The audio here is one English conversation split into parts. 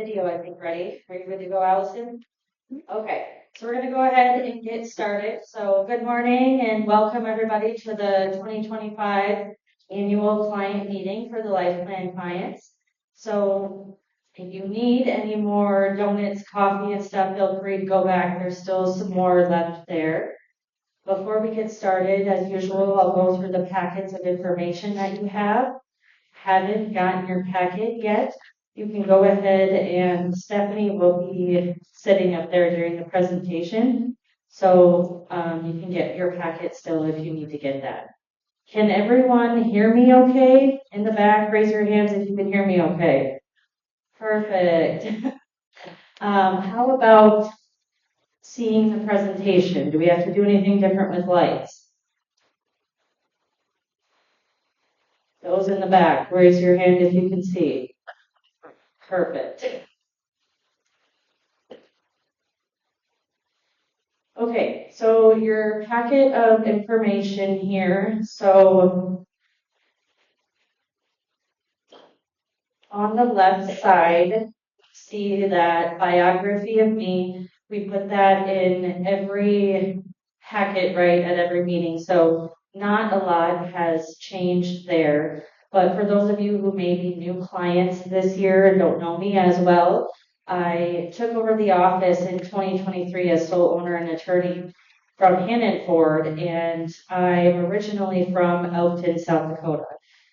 Video, I think, ready. Are you ready to go, Allison? Okay, so we're going to go ahead and get started. So good morning and welcome everybody to the 2025 annual client meeting for the Life Plan clients. So if you need any more donuts, coffee and stuff, feel free to go back. There's still some more left there. Before we get started, as usual, I'll go through the packets of information that you have. Haven't gotten your packet yet, you can go ahead and Stephanie will be sitting up there during the presentation. So you can get your packet still if you need to get that. Can everyone hear me okay? In the back, raise your hands if you can hear me okay. Perfect. How about seeing the presentation? Do we have to do anything different with lights? Those in the back, raise your hand if you can see. Perfect. Okay, so your packet of information here. So on the left side, see that biography of me. We put that in every packet, right, at every meeting. So not a lot has changed there. But for those of you who may be new clients this year and don't know me as well, I took over the office in 2023 as sole owner and attorney from Hannon Ford, and I'm originally from Elkton, South Dakota.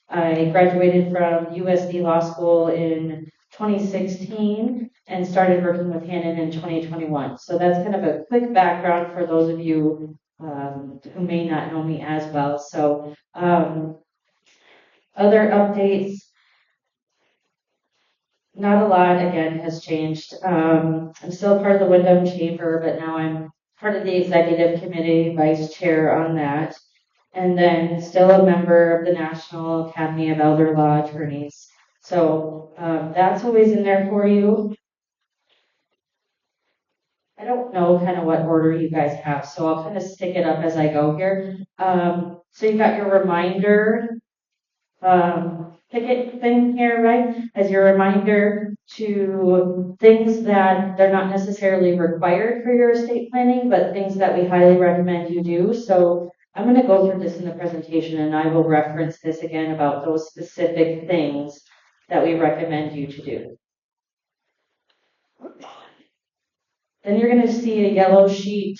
I graduated from USD Law School in 2016 and started working with Hannon in 2021. So that's kind of a quick background for those of you who may not know me as well. So other updates, not a lot, again, has changed. I'm still part of the Wyndham Chamber, but now I'm part of the executive committee, vice chair on that. And then still a member of the National Academy of Elder Law Attorneys. So that's always in there for you. I don't know kind of what order you guys have, so I'll kind of stick it up as I go here. So you've got your reminder ticket thing here, right? As your reminder to things that they're not necessarily required for your estate planning, but things that we highly recommend you do. So I'm going to go through this in the presentation and I will reference this again about those specific things that we recommend you to do. Then you're going to see a yellow sheet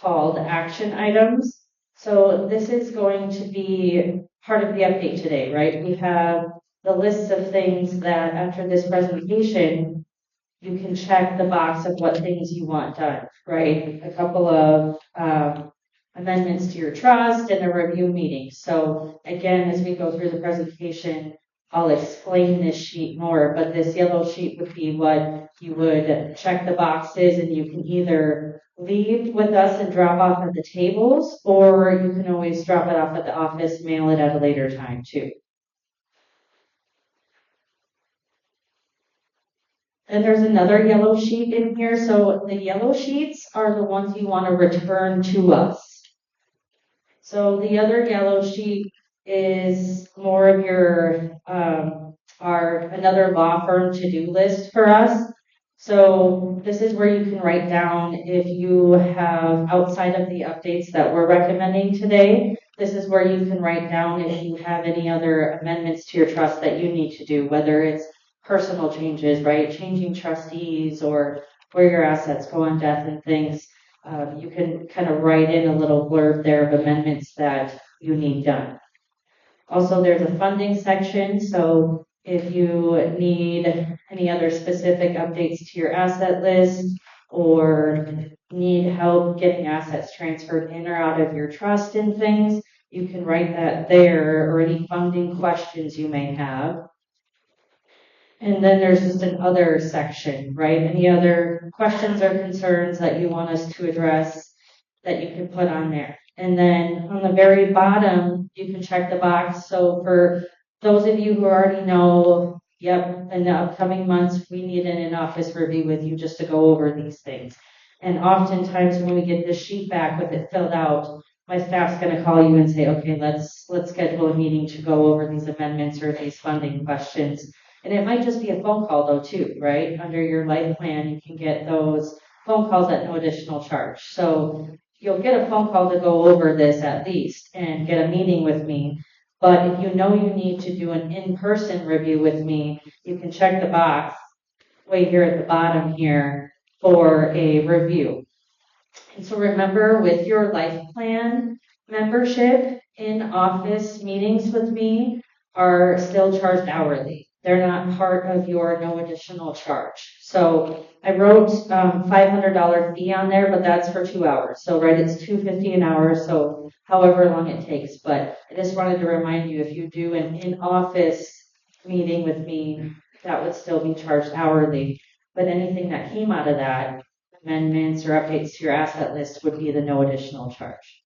called action items. So this is going to be part of the update today, right? We have the list of things that after this presentation, you can check the box of what things you want done, right? A couple of amendments to your trust and a review meeting. So again, as we go through the presentation, I'll explain this sheet more, but this yellow sheet would be what you would check the boxes, and you can either leave with us and drop off at the tables, or you can always drop it off at the office, mail it at a later time too. And there's another yellow sheet in here. So the yellow sheets are the ones you want to return to us. So the other yellow sheet is more of your another law firm to-do list for us. So this is where you can write down if you have, outside of the updates that we're recommending today, this is where you can write down if you have any other amendments to your trust that you need to do, whether it's personal changes, right? Changing trustees or where your assets go on death and things. You can kind of write in a little blurb there of amendments that you need done. Also, there's a funding section. So if you need any other specific updates to your asset list or need help getting assets transferred in or out of your trust and things, you can write that there, or any funding questions you may have. And then there's just an other section, right? Any other questions or concerns that you want us to address that you can put on there. And then on the very bottom, you can check the box. So for those of you who already know, yep, in the upcoming months, we need an in-office review with you just to go over these things. And oftentimes when we get this sheet back with it filled out, my staff's going to call you and say, okay, let's schedule a meeting to go over these amendments or these funding questions. And it might just be a phone call though too, right? Under your life plan, you can get those phone calls at no additional charge. So you'll get a phone call to go over this at least and get a meeting with me. But if you know you need to do an in-person review with me, you can check the box way here at the bottom here for a review. And so remember, with your life plan membership, in-office meetings with me are still charged hourly. They're not part of your no additional charge. So I wrote $500 fee on there, but that's for 2 hours. So right, it's $250 an hour, so however long it takes. But I just wanted to remind you, if you do an in-office meeting with me, that would still be charged hourly. But anything that came out of that, amendments or updates to your asset list, would be the no additional charge.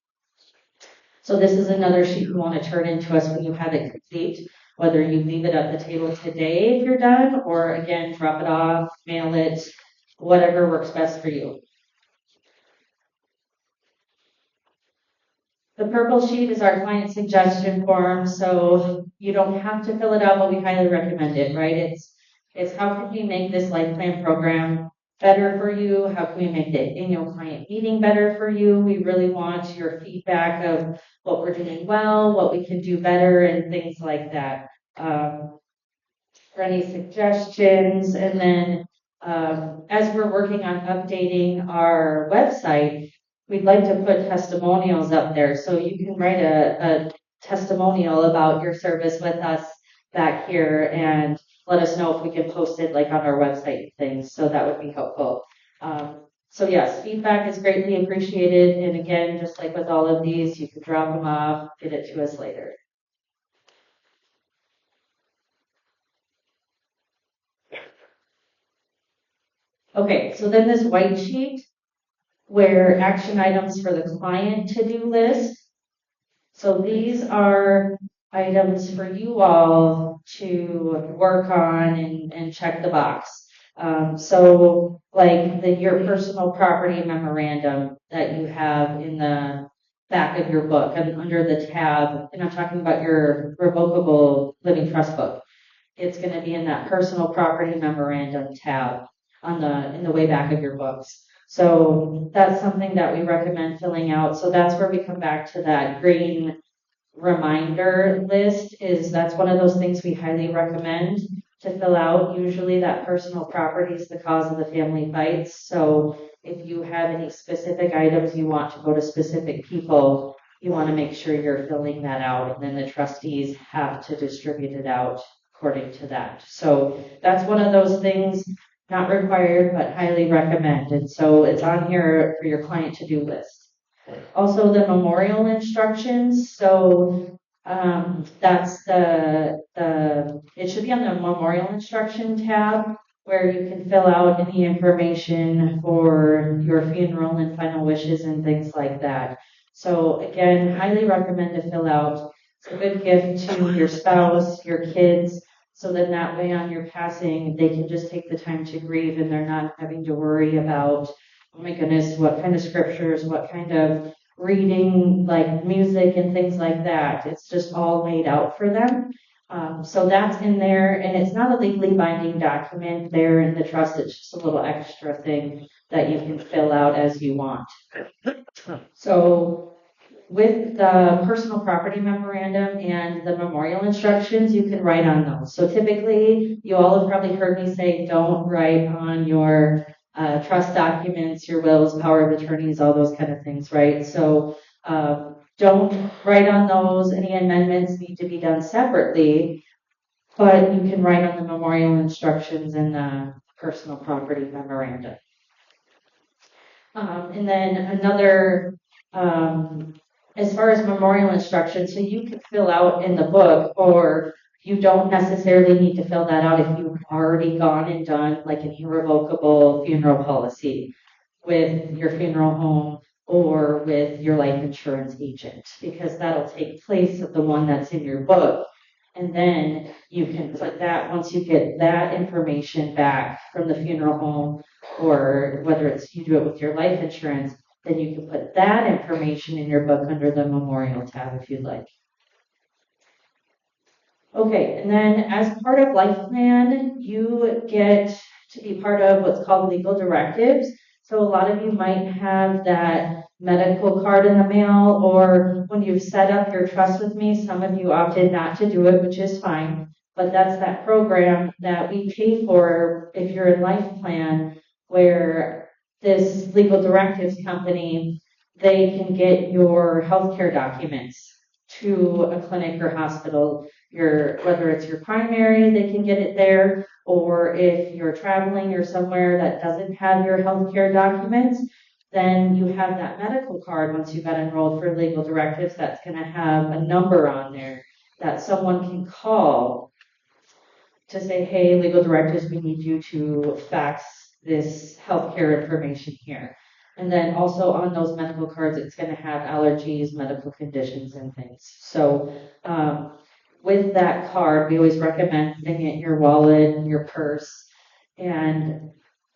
So this is another sheet you want to turn into us when you have it complete, whether you leave it at the table today if you're done, or again, drop it off, mail it, whatever works best for you. The purple sheet is our client suggestion form, so you don't have to fill it out, but we highly recommend it, right? It's how can we make this life plan program better for you? How can we make the annual client meeting better for you? We really want your feedback of what we're doing well, what we can do better, and things like that. For any suggestions, and then as we're working on updating our website, we'd like to put testimonials up there. So you can write a testimonial about your service with us back here and let us know if we can post it like on our website and things. So that would be helpful. So yes, feedback is greatly appreciated. And again, just like with all of these, you can drop them off, get it to us later. Okay, so then this white sheet where action items for the client to-do list. So these are items for you all to work on and check the box. So like your personal property memorandum that you have in the back of your book and under the tab, and I'm talking about your revocable living trust book. It's going to be in that personal property memorandum tab in the way back of your books. So that's something that we recommend filling out. So that's where we come back to that green reminder list. That's one of those things we highly recommend to fill out. Usually that personal property is the cause of the family fights. So if you have any specific items you want to go to specific people, you want to make sure you're filling that out, and then the trustees have to distribute it out according to that. So that's one of those things, not required, but highly recommended. So it's on here for your client to-do list. Also the memorial instructions. So that's it should be on the memorial instruction tab where you can fill out any information for your funeral and final wishes and things like that. So again, highly recommend to fill out. It's a good gift to your spouse, your kids, so then that way on your passing, they can just take the time to grieve and they're not having to worry about, oh my goodness, what kind of scriptures, what kind of reading, like music and things like that. It's just all laid out for them. So that's in there, and it's not a legally binding document there in the trust. It's just a little extra thing that you can fill out as you want. So with the personal property memorandum and the memorial instructions, you can write on those. So typically, you all have probably heard me say, don't write on your trust documents, your wills, power of attorneys, all those kind of things, right? So don't write on those. Any amendments need to be done separately, but you can write on the memorial instructions and the personal property memorandum. And then another, as far as memorial instructions, so you can fill out in the book, or you don't necessarily need to fill that out if you've already gone and done like an irrevocable funeral policy with your funeral home or with your life insurance agent, because that'll take place of the one that's in your book. And then you can put that, once you get that information back from the funeral home, or whether it's you do it with your life insurance, then you can put that information in your book under the memorial tab if you'd like. Okay, and then as part of Life Plan, you get to be part of what's called legal directives. So a lot of you might have that medical card in the mail, or when you've set up your trust with me, some of you opted not to do it, which is fine. But that's that program that we pay for if you're in Life Plan, where this legal directives company, they can get your healthcare documents to a clinic or hospital, whether it's your primary, they can get it there, or if you're traveling or somewhere that doesn't have your healthcare documents, then you have that medical card once you got enrolled for legal directives that's going to have a number on there that someone can call to say, hey, legal directives, we need you to fax this healthcare information here. And then also on those medical cards, it's going to have allergies, medical conditions, and things. So with that card, we always recommend putting it in your wallet, your purse, and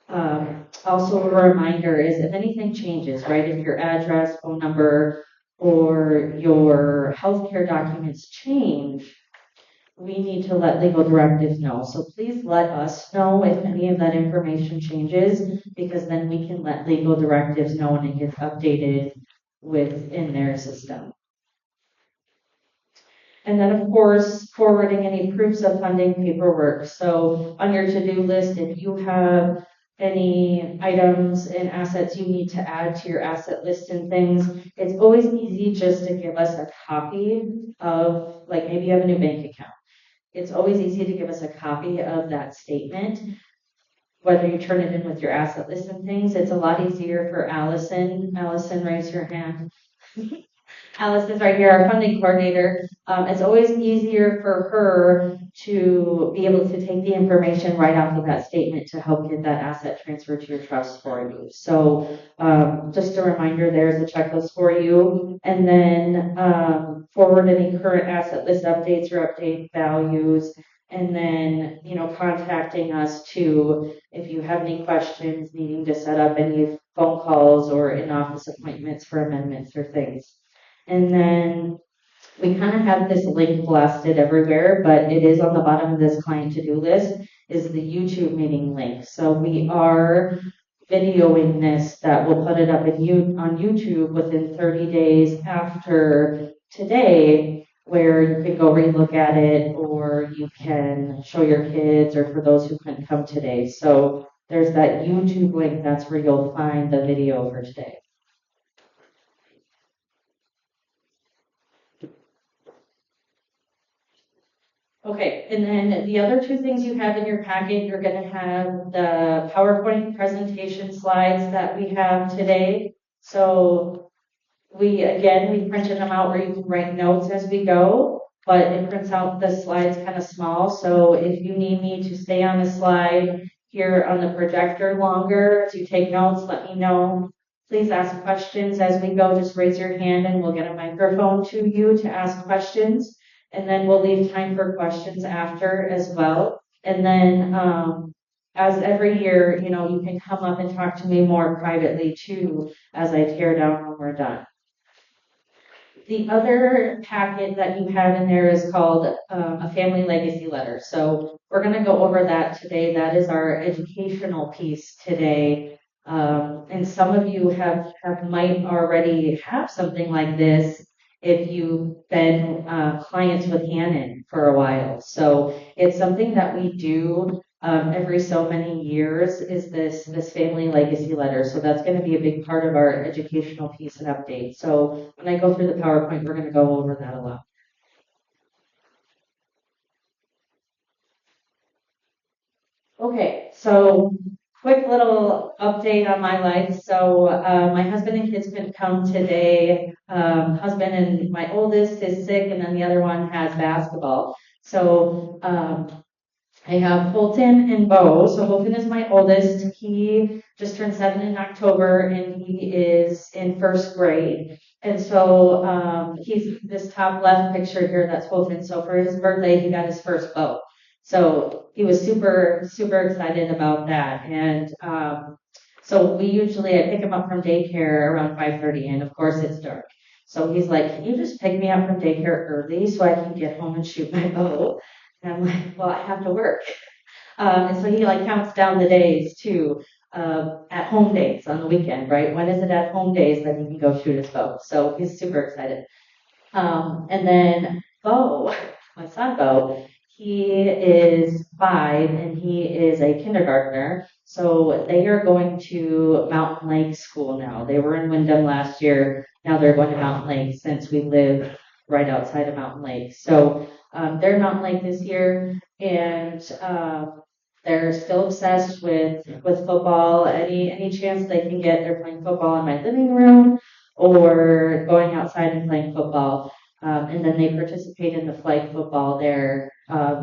also a reminder is if anything changes, right? If your address, phone number, or your healthcare documents change, we need to let legal directives know. So please let us know if any of that information changes, because then we can let legal directives know and it gets updated within their system. And then, of course, forwarding any proofs of funding paperwork. So on your to-do list, if you have any items and assets you need to add to your asset list and things, it's always easy just to give us a copy of, like maybe you have a new bank account. It's always easy to give us a copy of that statement, whether you turn it in with your asset list and things. It's a lot easier for Allison. Allison, raise your hand. Alice is right here, our funding coordinator. It's always easier for her to be able to take the information right off of that statement to help get that asset transferred to your trust for you. So just a reminder, there's a checklist for you. And then forward any current asset list updates or update values. And then, contacting us too if you have any questions, needing to set up any phone calls or in-office appointments for amendments or things. And then we kind of have this link blasted everywhere, but it is on the bottom of this client to-do list, is the YouTube meeting link. So we are videoing this that we'll put it up on YouTube within 30 days after today, where you can go relook at it, or you can show your kids, or for those who couldn't come today. So there's that YouTube link. That's where you'll find the video for today. Okay, and then the other two things you have in your packet, you're going to have the PowerPoint presentation slides that we have today. So we printed them out where you can write notes as we go, but it prints out the slides kind of small. So if you need me to stay on the slide here on the projector longer to take notes, let me know. Please ask questions as we go. Just raise your hand and we'll get a microphone to you to ask questions. And then we'll leave time for questions after as well. And then as every year, you can come up and talk to me more privately too as I tear down when we're done. The other packet that you have in there is called a family legacy letter. So we're going to go over that today. That is our educational piece today. And some of you might already have something like this if you've been clients with Hannon for a while. So it's something that we do every so many years, is this family legacy letter. So that's going to be a big part of our educational piece and update. So when I go through the PowerPoint, we're going to go over that a lot. Okay, so quick little update on my life. So my husband and kids couldn't come today. Husband and my oldest is sick, and then the other one has basketball. So I have Holton and Bo. So Holton is my oldest. He just turned 7 in October, and he is in first grade. And so he's this top left picture here, that's Holton. So for his birthday, he got his first boat. So he was super, super excited about that. And so I pick him up from daycare around 5:30, and of course it's dark. So he's like, can you just pick me up from daycare early so I can get home and shoot my bow? And I'm like, well, I have to work. And so he like counts down the days to at home days on the weekend, right? When is it at home days that he can go shoot his bow? So he's super excited. And then Bo, my son Bo, he is 5 and he is a kindergartner. So they are going to Mountain Lake School now. They were in Wyndham last year. Now they're going to Mountain Lake since we live right outside of Mountain Lake. So they're in Mountain Lake this year, and they're still obsessed with football. Any chance they can get, they're playing football in my living room or going outside and playing football. And then they participate in the flag football there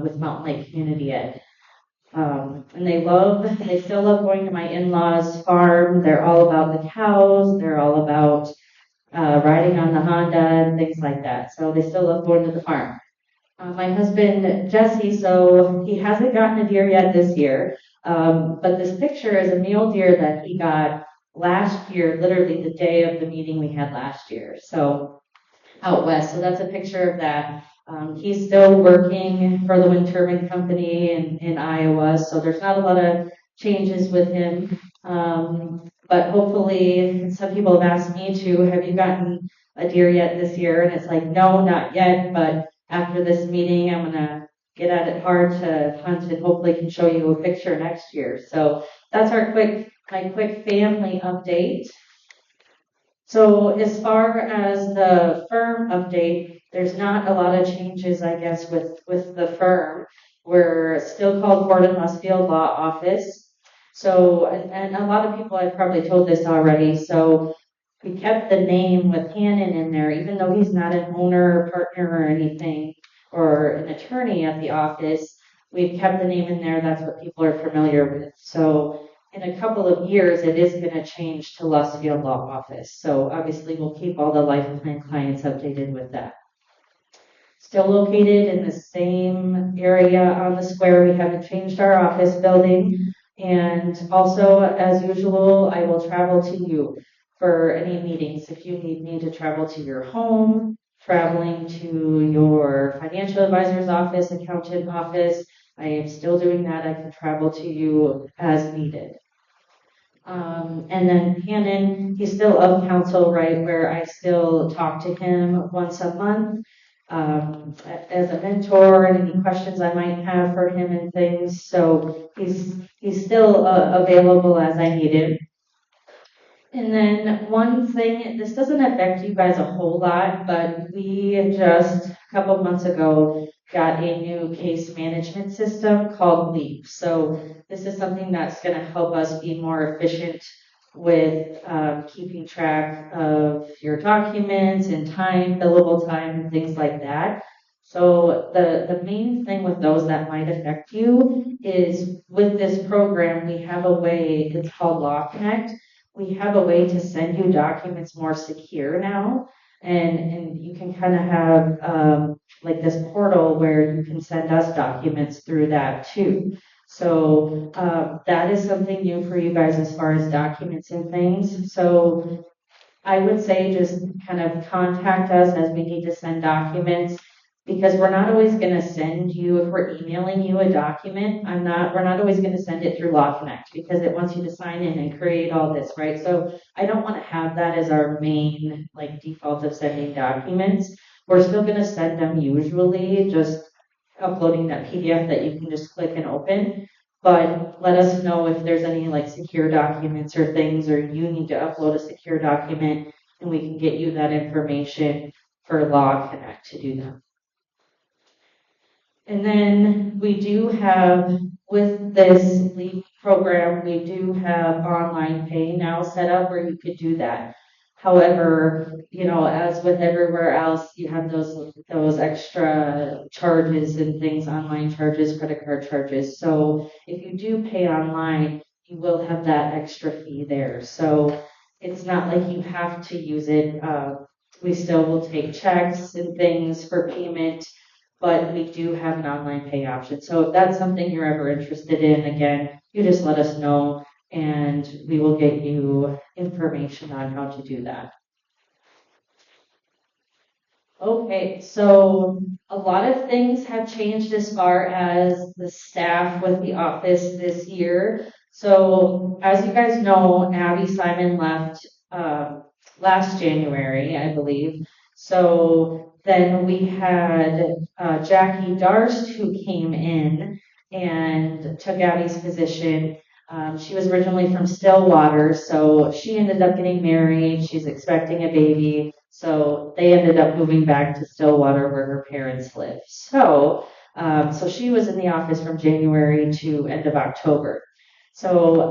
with Mountain Lake Community Ed. And they still love going to my in-laws' farm. They're all about the cows. They're all about riding on the Honda and things like that. So they still love going to the farm. My husband, Jesse, so he hasn't gotten a deer yet this year, but this picture is a mule deer that he got last year, literally the day of the meeting we had last year. So out west. So that's a picture of that. He's still working for the wind turbine company in Iowa, so there's not a lot of changes with him. But hopefully, some people have asked me too, have you gotten a deer yet this year? And it's like, no, not yet. But after this meeting, I'm gonna get at it hard to hunt and hopefully can show you a picture next year. So that's my quick family update. So as far as the firm update, there's not a lot of changes, I guess, with the firm. We're still called Gordon Musfield Law Office. So, and a lot of people, I've probably told this already, so we kept the name with Hannon in there, even though he's not an owner or partner or anything, or an attorney at the office, we've kept the name in there. That's what people are familiar with. So in a couple of years, it is going to change to Lusfield Law Office. So obviously, we'll keep all the life plan clients updated with that. Still located in the same area on the square. We haven't changed our office building. And also, as usual, I will travel to you for any meetings. If you need me to travel to your home, traveling to your financial advisor's office, accountant office, I am still doing that. I can travel to you as needed. And then Hannon, he's still of counsel, right, where I still talk to him once a month as a mentor and any questions I might have for him and things. So he's still available as I need him. And then one thing, this doesn't affect you guys a whole lot, but we just a couple of months ago got a new case management system called Leap. So this is something that's going to help us be more efficient with keeping track of your documents and time, billable time, and things like that. So the main thing with those that might affect you is with this program, we have a way, it's called Law Connect. We have a way to send you documents more secure now. And you can kind of have like this portal where you can send us documents through that too. So that is something new for you guys as far as documents and things. So I would say just kind of contact us as we need to send documents because we're not always going to send you, if we're emailing you a document, we're not always going to send it through Law Connect because it wants you to sign in and create all this, right? So I don't want to have that as our main like default of sending documents. We're still going to send them usually, just uploading that PDF that you can just click and open. But let us know if there's any like secure documents or things, or you need to upload a secure document, and we can get you that information for Law Connect to do that. And then we do have, with this LEAP program, we do have online pay now set up where you could do that. However, as with everywhere else, you have those extra charges and things, online charges, credit card charges. So if you do pay online, you will have that extra fee there. So it's not like you have to use it. We still will take checks and things for payment, but we do have an online pay option. So if that's something you're ever interested in, again, you just let us know and we will get you information on how to do that. Okay, so a lot of things have changed as far as the staff with the office this year. So, as you guys know, Abby Simon left last January, I believe. So then we had Jackie Darst who came in and took Abby's position. She was originally from Stillwater, so she ended up getting married. She's expecting a baby. So they ended up moving back to Stillwater where her parents live. So she was in the office from January to end of October. So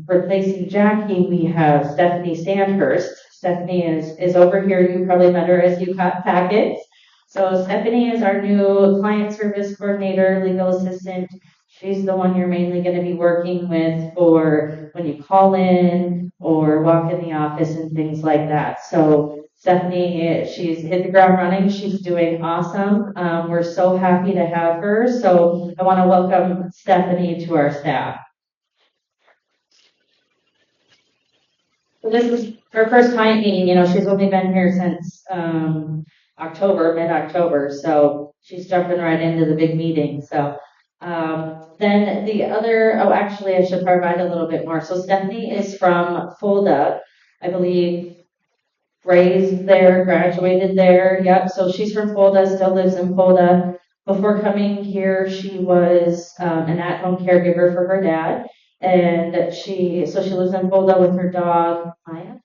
replacing Jackie, we have Stephanie Sandhurst. Stephanie is over here. You probably met her as you got packets. So Stephanie is our new client service coordinator, legal assistant. She's the one you're mainly going to be working with for when you call in or walk in the office and things like that. So Stephanie, she's hit the ground running. She's doing awesome. We're so happy to have her. So I want to welcome Stephanie to our staff. So this is her first client meeting. You know, she's only been here since October, mid-October. So she's jumping right into the big meeting. So then the other, oh, actually, I should provide a little bit more. So Stephanie is from Fulda, I believe, raised there, graduated there. Yep. So she's from Fulda, still lives in Fulda. Before coming here, she was an at-home caregiver for her dad, and she lives in Fulda with her dog Maya.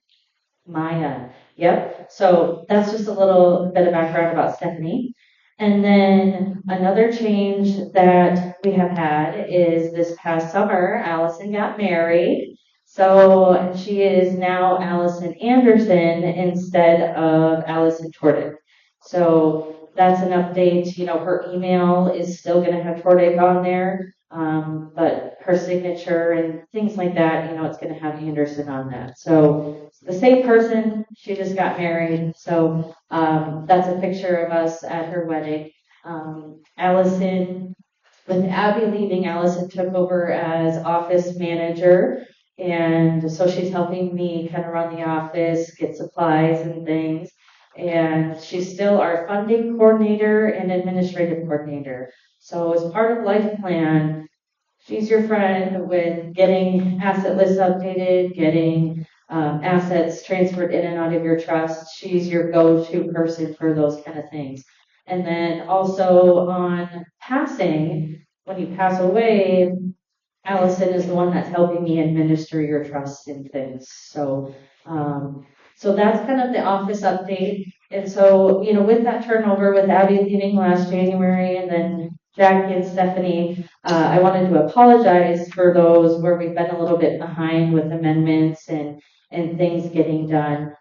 Maya. Yep. So that's just a little bit of background about Stephanie. And then another change that we have had is this past summer, Allison got married. So she is now Allison Anderson instead of Allison Tordick. So that's an update. You know, her email is still going to have Tordick on there, but her signature and things like that, you know, it's going to have Anderson on that. So the same person, she just got married. So that's a picture of us at her wedding. Allison, with Abby leaving, Allison took over as office manager. And so she's helping me kind of run the office, get supplies and things. And she's still our funding coordinator and administrative coordinator. So as part of Life Plan, she's your friend with getting asset lists updated, getting assets transferred in and out of your trust. She's your go-to person for those kind of things. And then also on passing, when you pass away, Allison is the one that's helping me administer your trust and things. So that's kind of the office update. And so, you know, with that turnover, with Abby leaving last January and then Jackie and Stephanie, I wanted to apologize for those where we've been a little bit behind with amendments and things getting done.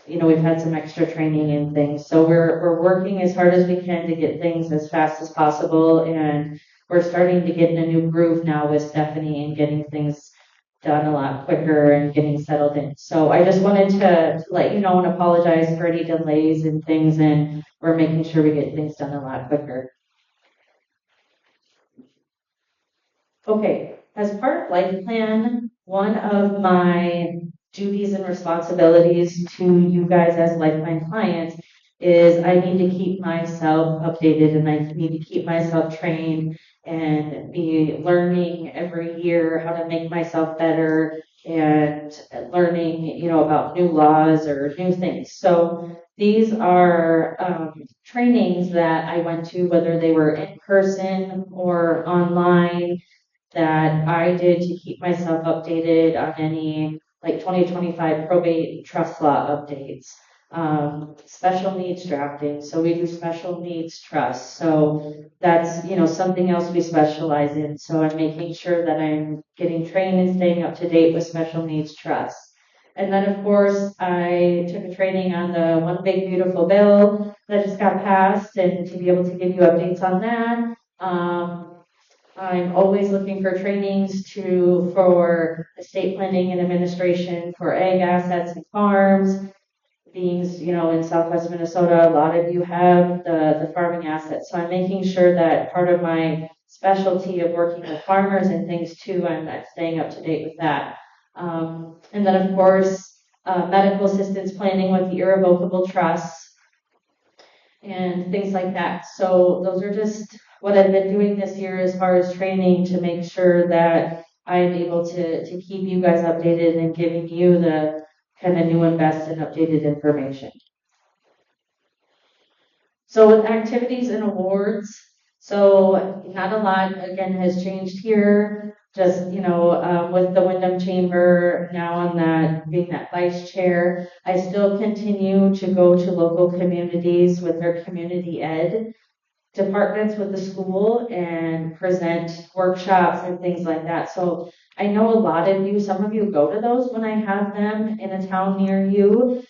You know, we've had some extra training and things. So we're working as hard as we can to get things as fast as possible, and we're starting to get in a new groove now with Stephanie and getting things done a lot quicker and getting settled in. So I just wanted to let you know and apologize for any delays and things, and we're making sure we get things done a lot quicker. Okay, as part of Life Plan, one of my duties and responsibilities to you guys as Life Plan clients is I need to keep myself updated and I need to keep myself trained and be learning every year how to make myself better and learning, you know, about new laws or new things. So these are trainings that I went to, whether they were in person or online, that I did to keep myself updated on any like 2025 probate trust law updates. Special needs drafting. So we do special needs trust. So that's, you know, something else we specialize in. So I'm making sure that I'm getting trained and staying up to date with special needs trust. And then, of course, I took a training on the One Big Beautiful Bill that just got passed, and to be able to give you updates on that. I'm always looking for trainings for estate planning and administration for ag assets and farms. Being, you know, in Southwest Minnesota, a lot of you have the farming assets. So I'm making sure that part of my specialty of working with farmers and things too, I'm staying up to date with that. And then, of course, medical assistance planning with the irrevocable trusts. and things like that. So those are just what I've been doing this year as far as training to make sure that I'm able to keep you guys updated and giving you the kind of new and best and updated information. So with activities and awards, so not a lot again has changed here. Just with the Wyndham Chamber now on that being that vice chair, I still continue to go to local communities with their community ed departments with the school and present workshops and things like that. So I know a lot of you, some of you go to those when I have them in a town near you,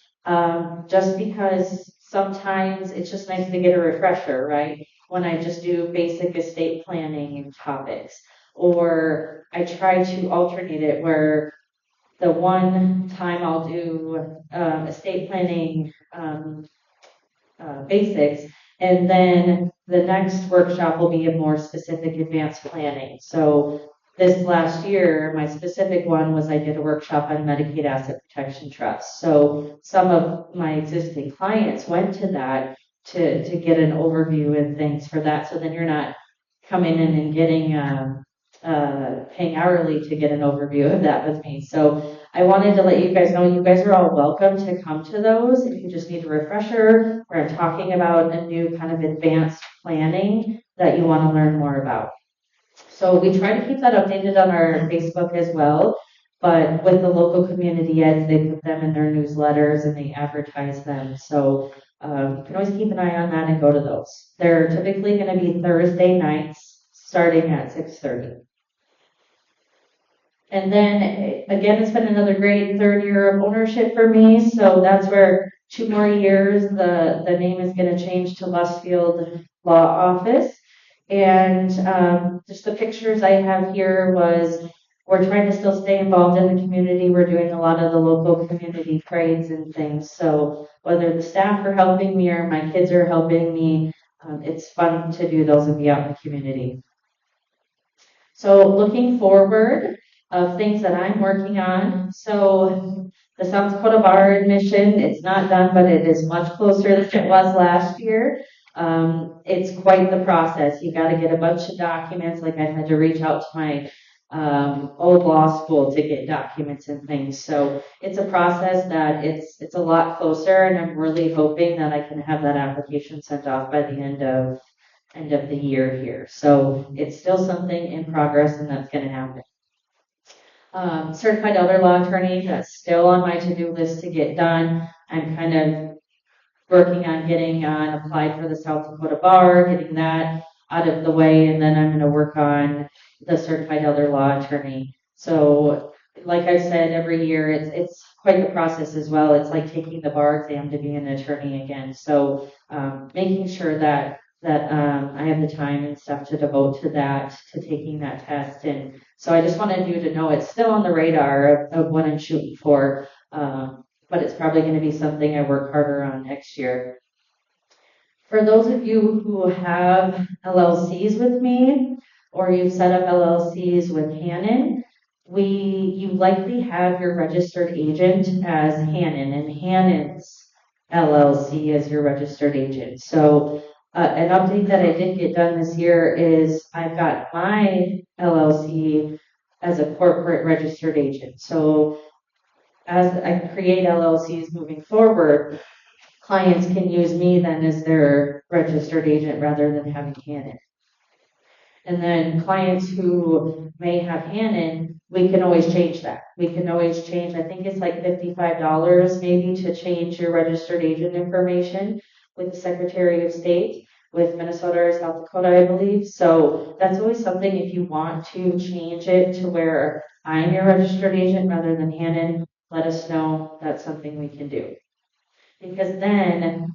just because sometimes it's just nice to get a refresher, right? When I just do basic estate planning topics, or I try to alternate it where the one time I'll do estate planning basics, and then the next workshop will be a more specific advanced planning. So this last year, my specific one was I did a workshop on Medicaid Asset Protection Trust. So some of my existing clients went to that to get an overview and things for that. So then you're not coming in and getting paying hourly to get an overview of that with me. So I wanted to let you guys know you guys are all welcome to come to those if you just need a refresher, or I'm talking about a new kind of advanced planning that you want to learn more about. So we try to keep that updated on our Facebook as well, but with the local community eds, they put them in their newsletters and they advertise them. So you can always keep an eye on that and go to those. They're typically going to be Thursday nights starting at 6:30. And then again, it's been another great third year of ownership for me. So that's where 2 more years, the name is going to change to Lustfield Law Office. And just the pictures I have here was we're trying to still stay involved in the community. We're doing a lot of the local community parades and things. So whether the staff are helping me or my kids are helping me, it's fun to do those and be out in the community. So looking forward of things that I'm working on. So the South Dakota bar admission, it's not done, but it is much closer than it was last year. It's quite the process. You got to get a bunch of documents. Like I had to reach out to my old law school to get documents and things. So it's a process that it's a lot closer, and I'm really hoping that I can have that application sent off by the end of the year here. So it's still something in progress, and that's going to happen. Certified elder law attorney, that's still on my to-do list to get done. I'm kind of working on getting applied for the South Dakota bar, getting that out of the way, and then I'm going to work on the certified elder law attorney. So like I said, every year it's quite the process as well. It's like taking the bar exam to be an attorney again. So making sure that I have the time and stuff to devote to that, to taking that test. And so I just wanted you to know it's still on the radar of what I'm shooting for, but it's probably going to be something I work harder on next year. For those of you who have LLCs with me, or you've set up LLCs with Hannon, you likely have your registered agent as Hannon, and Hannon's LLC as your registered agent. So an update that I did get done this year is I've got my LLC as a corporate registered agent. So as I create LLCs moving forward, clients can use me then as their registered agent rather than having Hannon. And then clients who may have Hannon, we can always change that. We can always change, I think it's like $55 maybe to change your registered agent information with the Secretary of State, with Minnesota or South Dakota, I believe. So that's always something, if you want to change it to where I'm your registered agent rather than Hannon, let us know. That's something we can do. Because then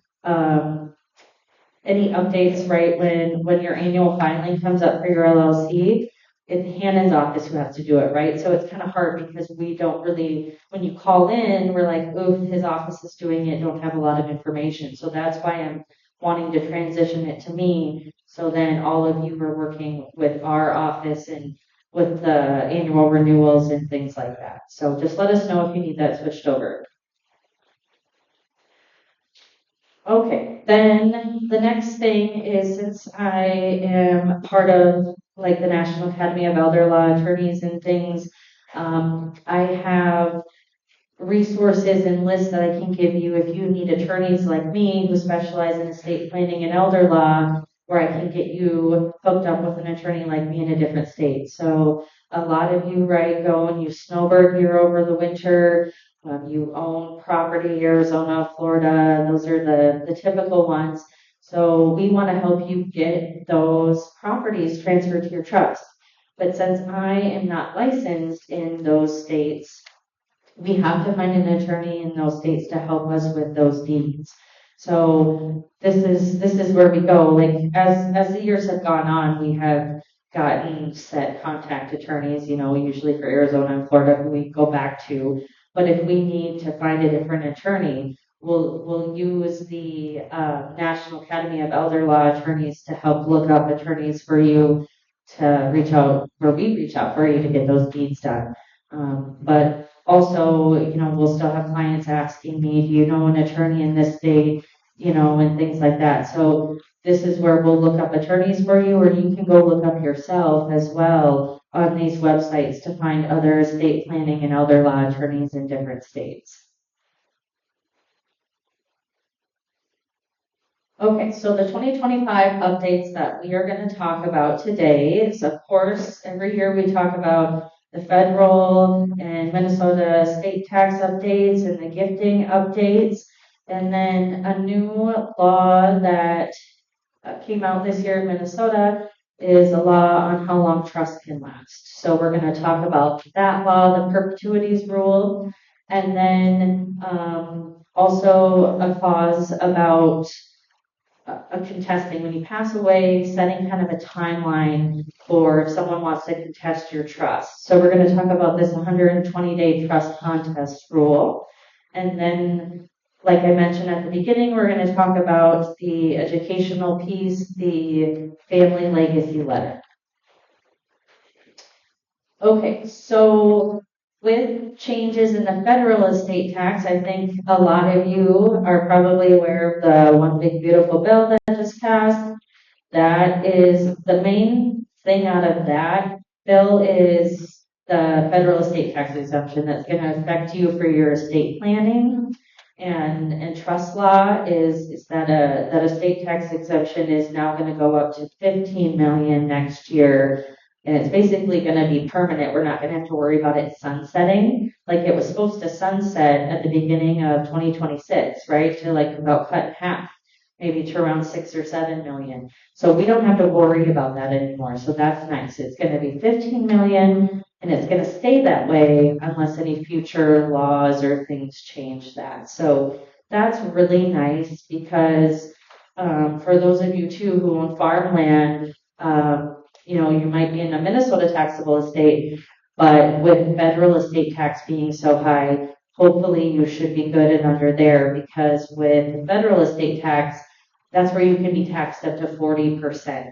any updates, right, when your annual filing comes up for your LLC, it's Hannon's office who has to do it, right? So it's kind of hard because we don't really, when you call in, we're like, oh, his office is doing it, don't have a lot of information. So that's why I'm wanting to transition it to me. So then all of you are working with our office and with the annual renewals and things like that. So just let us know if you need that switched over. Okay, then the next thing is, since I am part of like the National Academy of Elder Law Attorneys and things, I have resources and lists that I can give you if you need attorneys like me who specialize in estate planning and elder law, where I can get you hooked up with an attorney like me in a different state. So a lot of you, right, go and you snowbird here over the winter. You own property, Arizona, Florida, those are the typical ones. So we want to help you get those properties transferred to your trust. But since I am not licensed in those states, we have to find an attorney in those states to help us with those deeds. So this is where we go. Like as the years have gone on, we have gotten set contact attorneys, usually for Arizona and Florida who we go back to. But if we need to find a different attorney, we'll use the National Academy of Elder Law Attorneys to help look up attorneys for you to reach out, or we reach out for you to get those deeds done. But also, we'll still have clients asking me, do you know an attorney in this state, and things like that. So this is where we'll look up attorneys for you, or you can go look up yourself as well on these websites to find other estate planning and elder law attorneys in different states. Okay, so the 2025 updates that we are going to talk about today is, of course, every year we talk about the federal and Minnesota state tax updates and the gifting updates, and then a new law that came out this year in Minnesota is a law on how long trust can last. So we're going to talk about that law, the perpetuities rule, and then also a clause about contesting when you pass away, setting kind of a timeline for if someone wants to contest your trust. So we're going to talk about this 120-day trust contest rule. And then, like I mentioned at the beginning, we're going to talk about the educational piece, the family legacy letter. Okay, so with changes in the federal estate tax, I think a lot of you are probably aware of the One Big Beautiful Bill that just passed. That is the main thing out of that bill is the federal estate tax exemption that's going to affect you for your estate planning. And trust law is that that estate tax exemption is now going to go up to $15 million next year. And it's basically going to be permanent. We're not going to have to worry about it sunsetting. Like it was supposed to sunset at the beginning of 2026, right? To like about cut in half, maybe to around 6 or 7 million. So we don't have to worry about that anymore. So that's nice. It's going to be 15 million and it's going to stay that way unless any future laws or things change that. So that's really nice because for those of you too who own farmland, you might be in a Minnesota taxable estate, but with federal estate tax being so high, hopefully you should be good and under there, because with federal estate tax, that's where you can be taxed up to 40%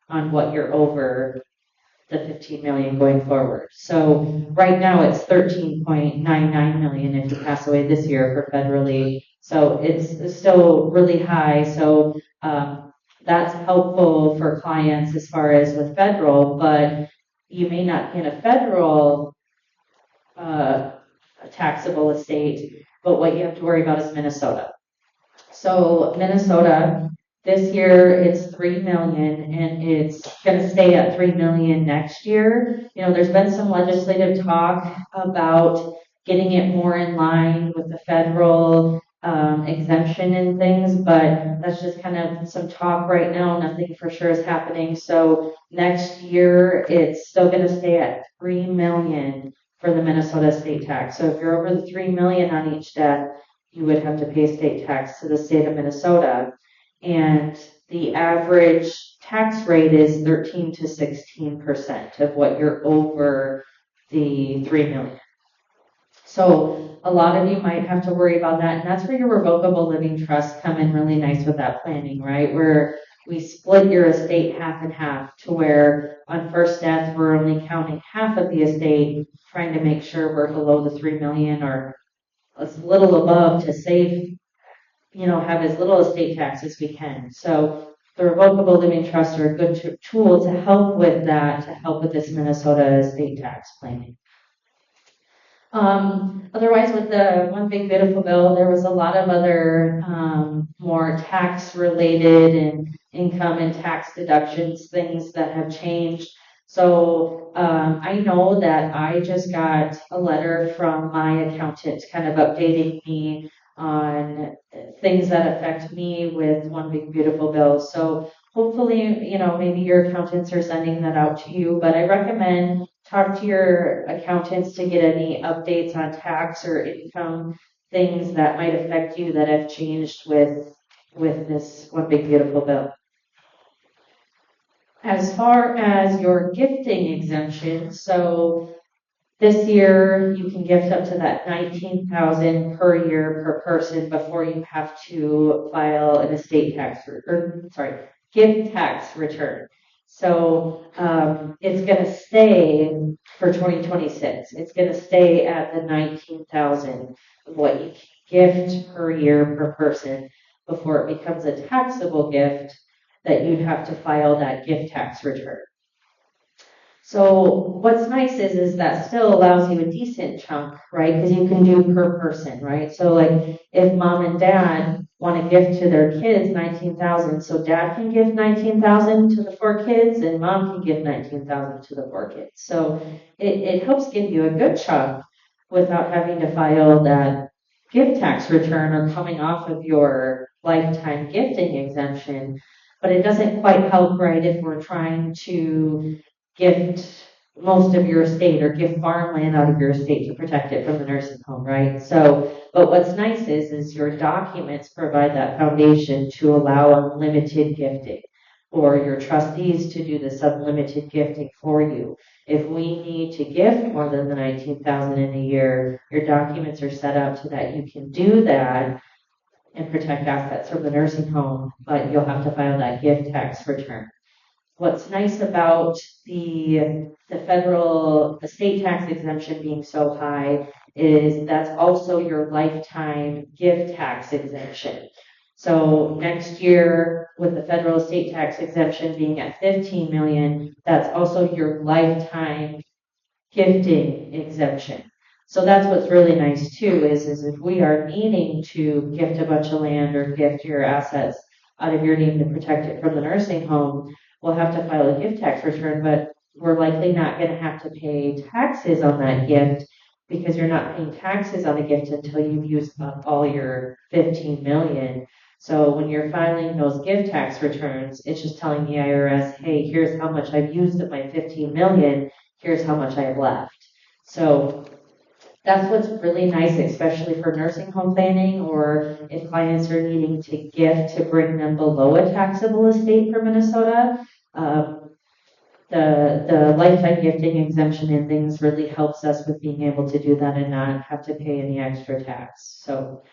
on what you're over the 15 million going forward. So right now it's 13.99 million if you pass away this year for federally. So it's still really high. So that's helpful for clients as far as with federal, but you may not get a federal taxable estate, but what you have to worry about is Minnesota. So Minnesota, this year it's 3 million and it's going to stay at 3 million next year. There's been some legislative talk about getting it more in line with the federal exemption and things, but that's just kind of some talk right now. Nothing for sure is happening. So next year it's still going to stay at 3 million for the Minnesota state tax. So if you're over the 3 million on each death, you would have to pay state tax to the state of Minnesota. And the average tax rate is 13 to 16% of what you're over the 3 million. So a lot of you might have to worry about that. And that's where your revocable living trusts come in really nice with that planning, right? Where we split your estate half and half to where on first death, we're only counting half of the estate, trying to make sure we're below the 3 million or a little above to save have as little estate tax as we can. So the revocable living trusts are a good tool to help with that, to help with this Minnesota estate tax planning. Otherwise, with the One Big Beautiful Bill, there was a lot of other more tax-related and income and tax deductions, things that have changed. So I know that I just got a letter from my accountant kind of updating me on things that affect me with One Big Beautiful Bill. So hopefully, maybe your accountants are sending that out to you, but I recommend talk to your accountants to get any updates on tax or income things that might affect you that have changed with this One Big Beautiful Bill. As far as your gifting exemption, so this year you can gift up to that $19,000 per year per person before you have to file an estate tax gift tax return. So it's going to stay for 2026. It's going to stay at the $19,000 what you can gift per year per person before it becomes a taxable gift that you'd have to file that gift tax return. So what's nice is that still allows you a decent chunk, right? Because you can do per person, right? So like if mom and dad want to gift to their kids $19,000, so dad can give $19,000 to the 4 kids, and mom can give $19,000 to the 4 kids. So it helps give you a good chunk without having to file that gift tax return or coming off of your lifetime gifting exemption. But it doesn't quite help, right, if we're trying to gift most of your estate or gift farmland out of your estate to protect it from the nursing home, right? So, but what's nice is your documents provide that foundation to allow unlimited gifting, or your trustees to do this unlimited gifting for you. If we need to gift more than the $19,000 in a year, your documents are set up so that you can do that and protect assets from the nursing home, but you'll have to file that gift tax return. What's nice about the federal estate tax exemption being so high is that's also your lifetime gift tax exemption. So next year, with the federal estate tax exemption being at $15 million, that's also your lifetime gifting exemption. So that's what's really nice too, is if we are needing to gift a bunch of land or gift your assets out of your name to protect it from the nursing home, we'll have to file a gift tax return, but we're likely not going to have to pay taxes on that gift because you're not paying taxes on a gift until you've used up all your $15 million. So when you're filing those gift tax returns, it's just telling the IRS, hey, here's how much I've used of my $15 million, here's how much I have left. So that's what's really nice, especially for nursing home planning, or if clients are needing to gift to bring them below a taxable estate for Minnesota. The lifetime gifting exemption and things really helps us with being able to do that and not have to pay any extra tax. So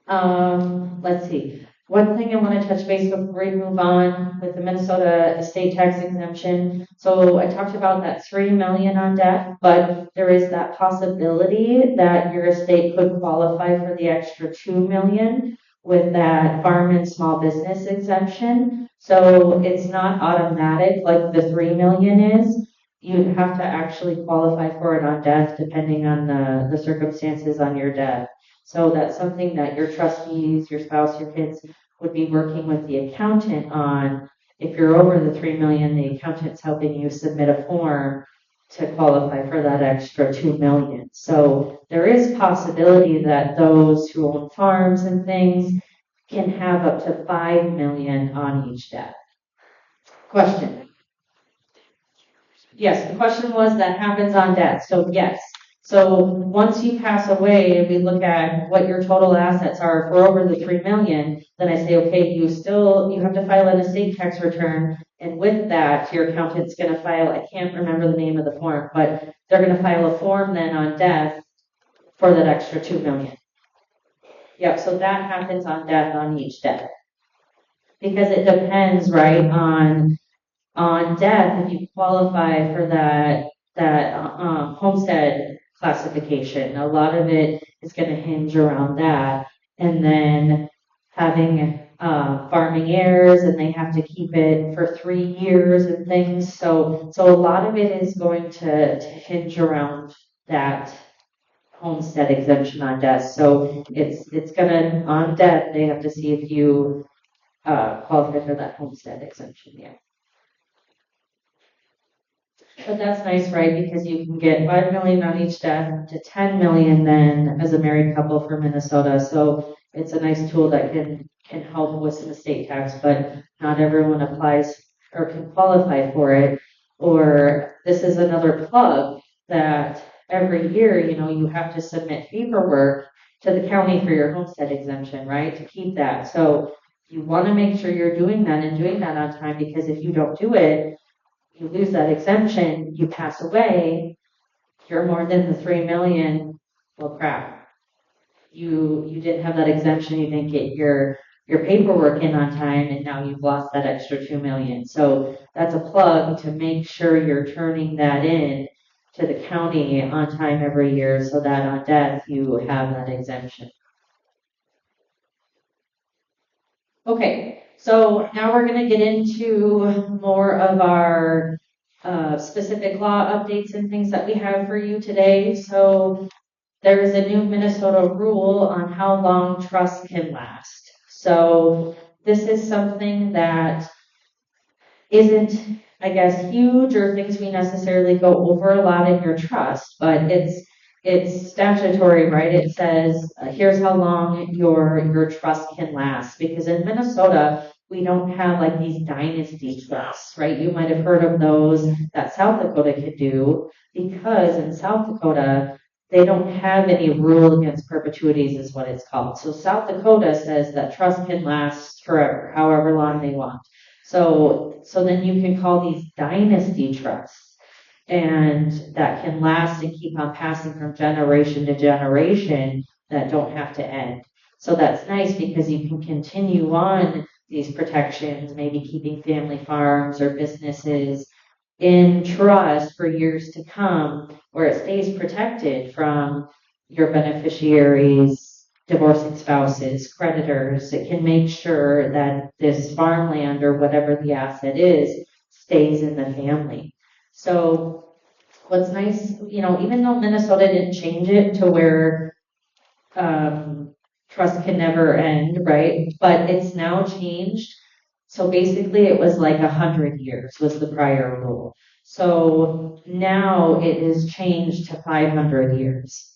let's see. One thing I want to touch base before we move on with the Minnesota estate tax exemption. So I talked about that $3 million on death, but there is that possibility that your estate could qualify for the extra $2 million with that farm and small business exemption. So it's not automatic like the $3 million is. You have to actually qualify for it on death depending on the circumstances on your death. So that's something that your trustees, your spouse, your kids would be working with the accountant on. If you're over the $3 million, the accountant's helping you submit a form to qualify for that extra $2 million. So there is possibility that those who own farms and things can have up to $5 million on each death. Question? Yes, the question was that happens on death. So yes. So once you pass away and we look at what your total assets are, if we're over the $3 million, then I say, okay, you have to file an estate tax return. And with that, your accountant's going to file, I can't remember the name of the form, but they're going to file a form then on death for that extra $2 million. Yep, so that happens on death on each death. Because it depends, right, on death, if you qualify for that homestead classification. A lot of it is going to hinge around that. and then having farming heirs, and they have to keep it for 3 years and things. So a lot of it is going to hinge around that homestead exemption on death. So it's gonna, on death, they have to see if you qualify for that homestead exemption. Yeah. But that's nice, right? Because you can get 5 million on each death, up to 10 million then as a married couple for Minnesota. So it's a nice tool that can help with some estate tax, but not everyone applies or can qualify for it. Or this is another plug that every year, you have to submit paperwork to the county for your homestead exemption, right? To keep that. So you want to make sure you're doing that and doing that on time, because if you don't do it, you lose that exemption, you pass away, you're more than the 3 million. Well, crap. You didn't have that exemption, you didn't get your paperwork in on time, and now you've lost that extra 2 million. So that's a plug to make sure you're turning that in to the county on time every year, so that on death you have that exemption. Okay, so now we're going to get into more of our specific law updates and things that we have for you today. So there is a new Minnesota rule on how long trusts can last. So this is something that isn't, I guess, huge or things we necessarily go over a lot in your trust, but it's statutory, right? It says, here's how long your trust can last. Because in Minnesota, we don't have like these dynasty trusts, right? You might have heard of those that South Dakota could do, because in South Dakota, they don't have any rule against perpetuities, is what it's called. So South Dakota says that trust can last forever, however long they want. So then you can call these dynasty trusts, and that can last and keep on passing from generation to generation, that don't have to end. So that's nice, because you can continue on these protections, maybe keeping family farms or businesses in trust for years to come, where it stays protected from your beneficiaries, divorcing spouses, creditors. It can make sure that this farmland or whatever the asset is stays in the family. So what's nice, even though Minnesota didn't change it to where trust can never end, right? But it's now changed. So basically it was like 100 years was the prior rule. So now it is changed to 500 years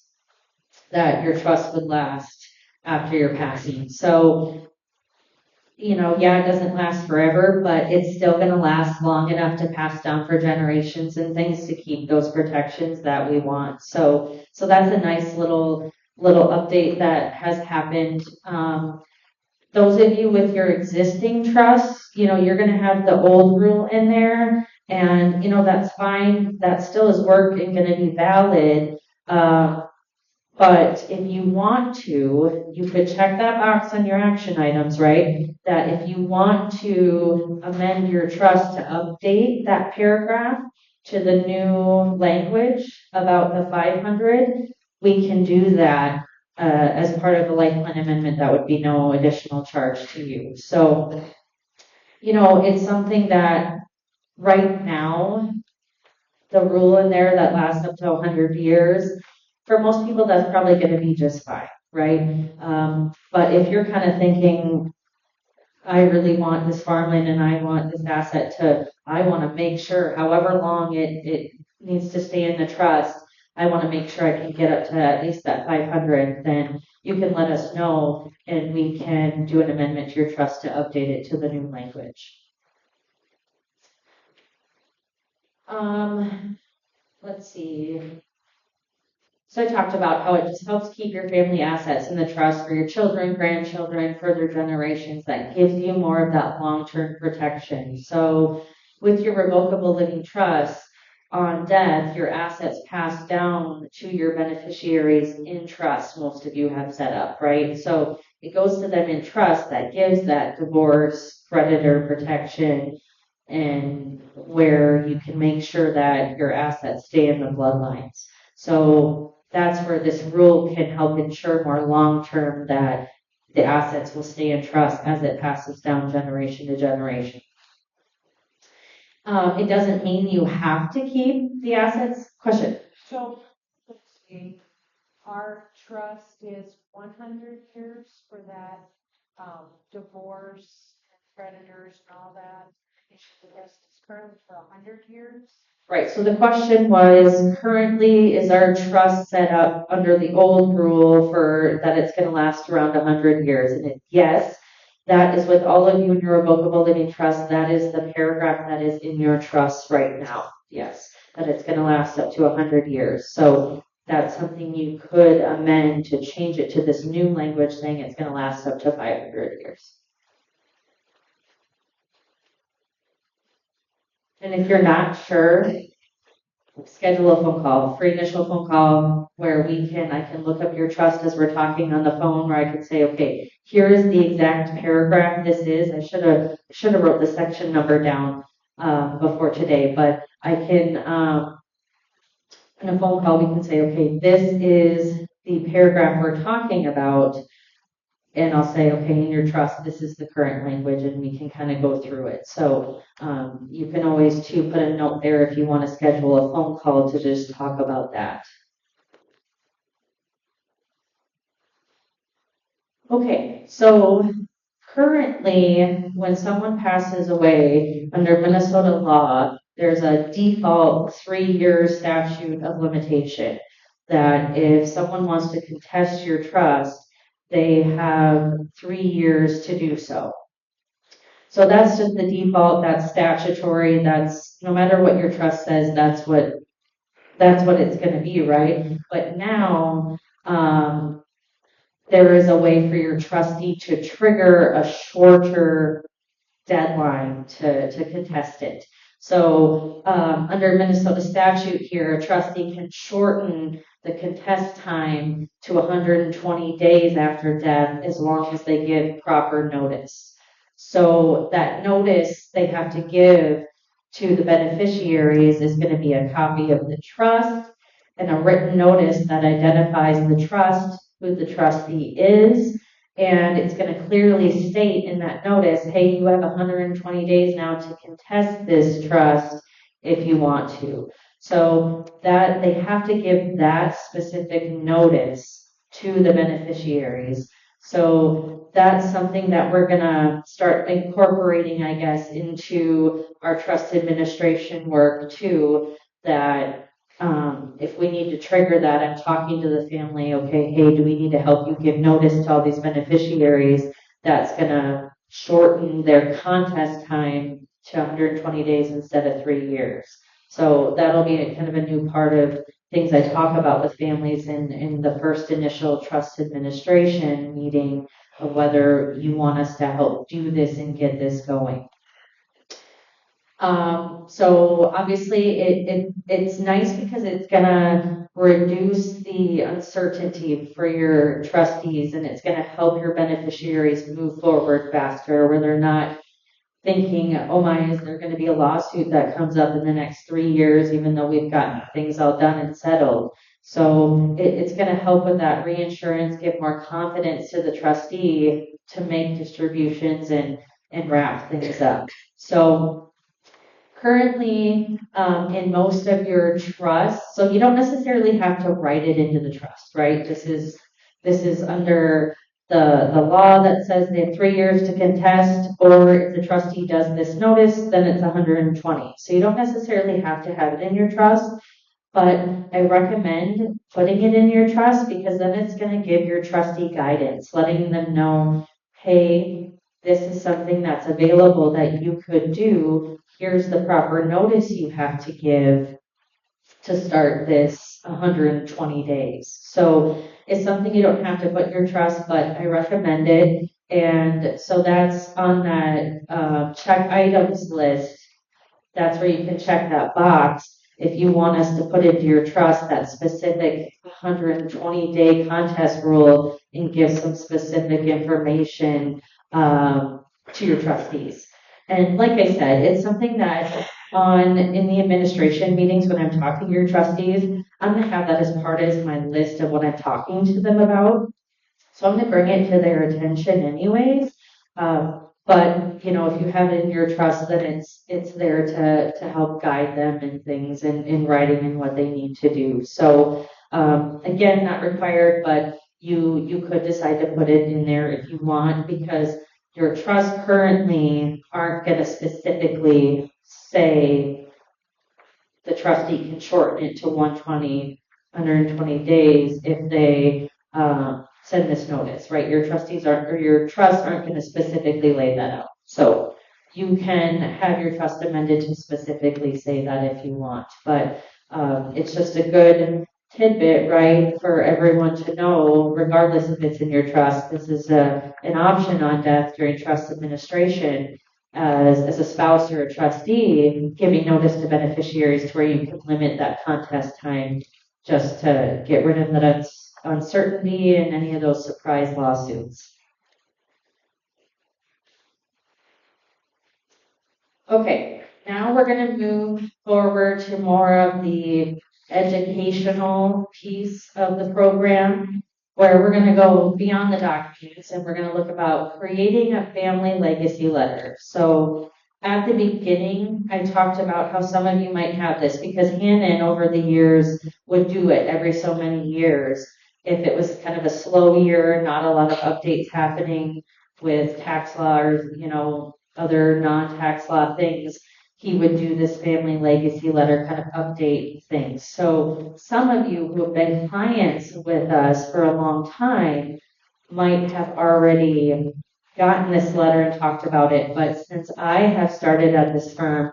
that your trust would last after your passing. So, yeah, it doesn't last forever, but it's still going to last long enough to pass down for generations and things to keep those protections that we want. So that's a nice little update that has happened. Those of you with your existing trusts, you're going to have the old rule in there, and that's fine. That still is work and going to be valid. But if you want to, you could check that box on your action items, right? That if you want to amend your trust to update that paragraph to the new language about the 500, we can do that as part of the life plan amendment. That would be no additional charge to you. So, it's something that right now, the rule in there that lasts up to 100 years, for most people, that's probably going to be just fine, right? But if you're kind of thinking, I really want this farmland and I want this asset I want to make sure, however long it needs to stay in the trust, I want to make sure I can get up to at least that 500, then you can let us know and we can do an amendment to your trust to update it to the new language. Let's see. So I talked about how it just helps keep your family assets in the trust for your children, grandchildren, further generations. That gives you more of that long-term protection. So with your revocable living trust, on death, your assets pass down to your beneficiaries in trust. Most of you have set up, right? So it goes to them in trust. That gives that divorce, creditor protection, and where you can make sure that your assets stay in the bloodlines. So that's where this rule can help ensure more long-term that the assets will stay in trust as it passes down generation to generation. It doesn't mean you have to keep the assets. Question? So, let's see, our trust is 100 years for that, divorce, creditors and all that. The rest is currently for 100 years. Right, so the question was, currently is our trust set up under the old rule for that it's going to last around 100 years? And yes, that is with all of you in your revocable living trust. That is the paragraph that is in your trust right now. Yes, that it's going to last up to 100 years. So that's something you could amend to change it to this new language saying it's going to last up to 500 years. And if you're not sure, schedule a phone call, free initial phone call where I can look up your trust as we're talking on the phone, where I can say, okay, here is the exact paragraph this is. I should have wrote the section number down before today, but I can, in a phone call, we can say, okay, this is the paragraph we're talking about. And I'll say, okay, in your trust, this is the current language, and we can kind of go through it. So you can always too put a note there if you want to schedule a phone call to just talk about that. Okay, so currently, when someone passes away under Minnesota law, there's a default 3-year statute of limitation that if someone wants to contest your trust, they have 3 years to do so. So that's just the default, that's statutory, that's no matter what your trust says, that's what it's going to be, right? But now there is a way for your trustee to trigger a shorter deadline to contest it. So under Minnesota statute here, a trustee can shorten the contest time to 120 days after death as long as they give proper notice. So that notice they have to give to the beneficiaries is going to be a copy of the trust and a written notice that identifies the trust, who the trustee is, and it's going to clearly state in that notice, hey, you have 120 days now to contest this trust if you want to. So that they have to give that specific notice to the beneficiaries. So that's something that we're going to start incorporating, I guess, into our trust administration work too, that if we need to trigger that, I'm talking to the family, okay, hey, do we need to help you give notice to all these beneficiaries? That's going to shorten their contest time to 120 days instead of 3 years. So that'll be kind of a new part of things I talk about with families in the first initial trust administration meeting of whether you want us to help do this and get this going. So obviously it's nice because it's gonna reduce the uncertainty for your trustees, and it's gonna help your beneficiaries move forward faster where they're not thinking, oh my, is there gonna be a lawsuit that comes up in the next 3 years even though we've gotten things all done and settled. So it's gonna help with that reinsurance, give more confidence to the trustee to make distributions and wrap things up. So currently, in most of your trusts, so you don't necessarily have to write it into the trust, right? This is under the law that says they have 3 years to contest, or if the trustee does this notice, then it's 120. So you don't necessarily have to have it in your trust, but I recommend putting it in your trust because then it's going to give your trustee guidance, letting them know, hey, this is something that's available that you could do. Here's the proper notice you have to give to start this 120 days. So it's something you don't have to put in your trust, but I recommend it. And so that's on that check items list. That's where you can check that box. If you want us to put into your trust that specific 120-day contest rule and give some specific information to your trustees. And like I said, it's something that in the administration meetings when I'm talking to your trustees, I'm going to have that as part of my list of what I'm talking to them about. So I'm going to bring it to their attention anyways. But if you have it in your trust, then it's there to help guide them and things in writing and what they need to do. So again, not required, but you could decide to put it in there if you want, because your trust currently aren't going to specifically say the trustee can shorten it to 120 days if they send this notice, right? Your trusts aren't going to specifically lay that out. So you can have your trust amended to specifically say that if you want, but it's just a good tidbit, right, for everyone to know, regardless if it's in your trust. This is an option on death during trust administration as a spouse or a trustee, giving notice to beneficiaries to where you can limit that contest time just to get rid of that uncertainty and any of those surprise lawsuits. Okay, now we're going to move forward to more of the educational piece of the program, where we're going to go beyond the documents and we're going to look about creating a family legacy letter. So at the beginning, I talked about how some of you might have this, because Hannon over the years would do it every so many years. If it was kind of a slow year, not a lot of updates happening with tax law or, other non-tax law things, he would do this family legacy letter kind of update things. So some of you who have been clients with us for a long time might have already gotten this letter and talked about it, but since I have started at this firm,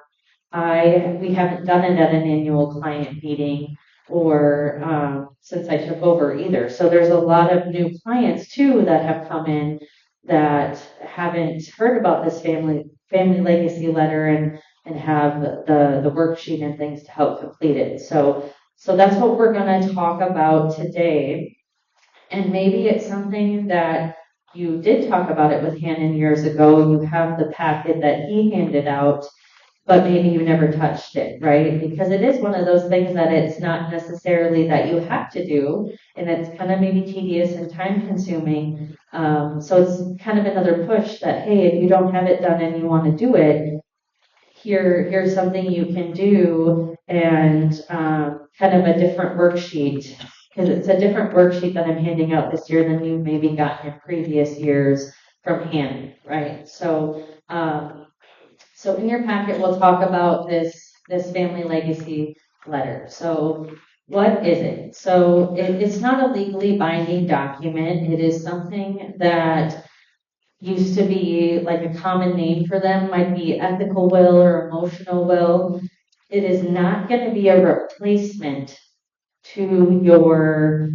we haven't done it at an annual client meeting or since I took over either. So there's a lot of new clients too that have come in that haven't heard about this family legacy letter and have the worksheet and things to help complete it. So that's what we're going to talk about today. And maybe it's something that you did talk about it with Hannon years ago. You have the packet that he handed out, but maybe you never touched it, right? Because it is one of those things that it's not necessarily that you have to do, and it's kind of maybe tedious and time consuming. So it's kind of another push that, hey, if you don't have it done and you want to do it, here's something you can do, and kind of a different worksheet, because it's a different worksheet that I'm handing out this year than you maybe gotten in previous years from Hannon, right? So in your packet, we'll talk about this family legacy letter. So what is it? So it's not a legally binding document. It is something that used to be like a common name for them, might be ethical will or emotional will. It is not going to be a replacement to your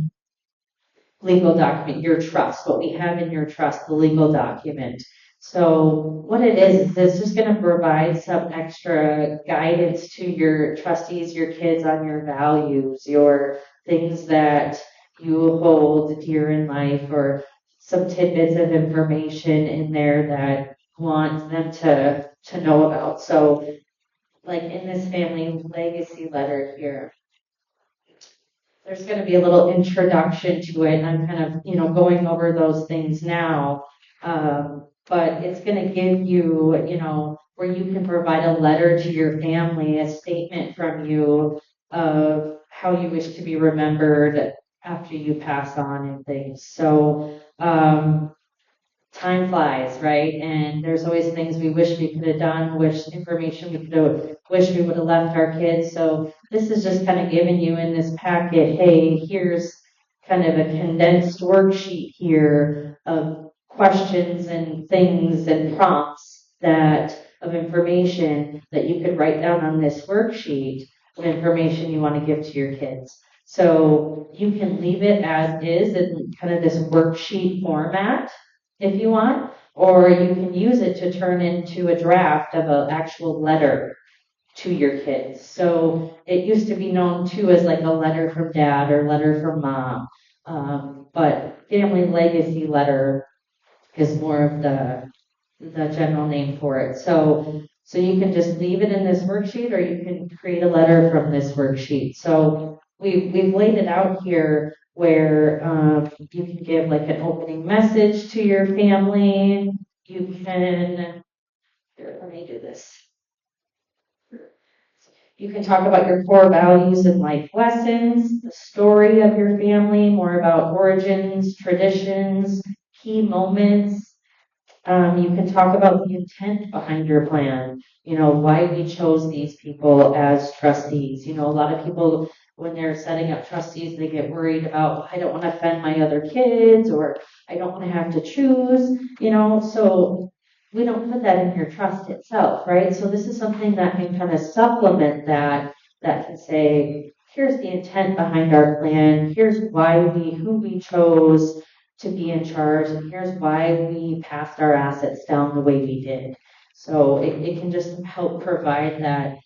legal document, your trust, what we have in your trust, the legal document. So what it is it's just going to provide some extra guidance to your trustees, your kids, on your values, your things that you hold dear in life, or some tidbits of information in there that want them to know about. So like in this family legacy letter here, there's going to be a little introduction to it, and I'm kind of, going over those things now. But it's going to give you, where you can provide a letter to your family, a statement from you of how you wish to be remembered after you pass on and things. So, time flies, right? And there's always things we wish we could have done, information wish we would have left our kids. So this is just kind of giving you in this packet, hey, here's kind of a condensed worksheet here of questions and things and prompts of information that you could write down on this worksheet of information you want to give to your kids. So you can leave it as is in kind of this worksheet format if you want, or you can use it to turn into a draft of an actual letter to your kids. So it used to be known too as like a letter from dad or letter from mom, but family legacy letter is more of the general name for it. So you can just leave it in this worksheet, or you can create a letter from this worksheet. So we've laid it out here where you can give like an opening message to your family. You can, here, let me do this. You can talk about your core values and life lessons, the story of your family, more about origins, traditions, key moments. You can talk about the intent behind your plan, why we chose these people as trustees. A lot of people, when they're setting up trustees, they get worried about, "Well, I don't want to offend my other kids, or I don't want to have to choose, so we don't put that in your trust itself, right? So this is something that can kind of supplement that can say, here's the intent behind our plan, here's who we chose to be in charge, and here's why we passed our assets down the way we did. So it can just help provide that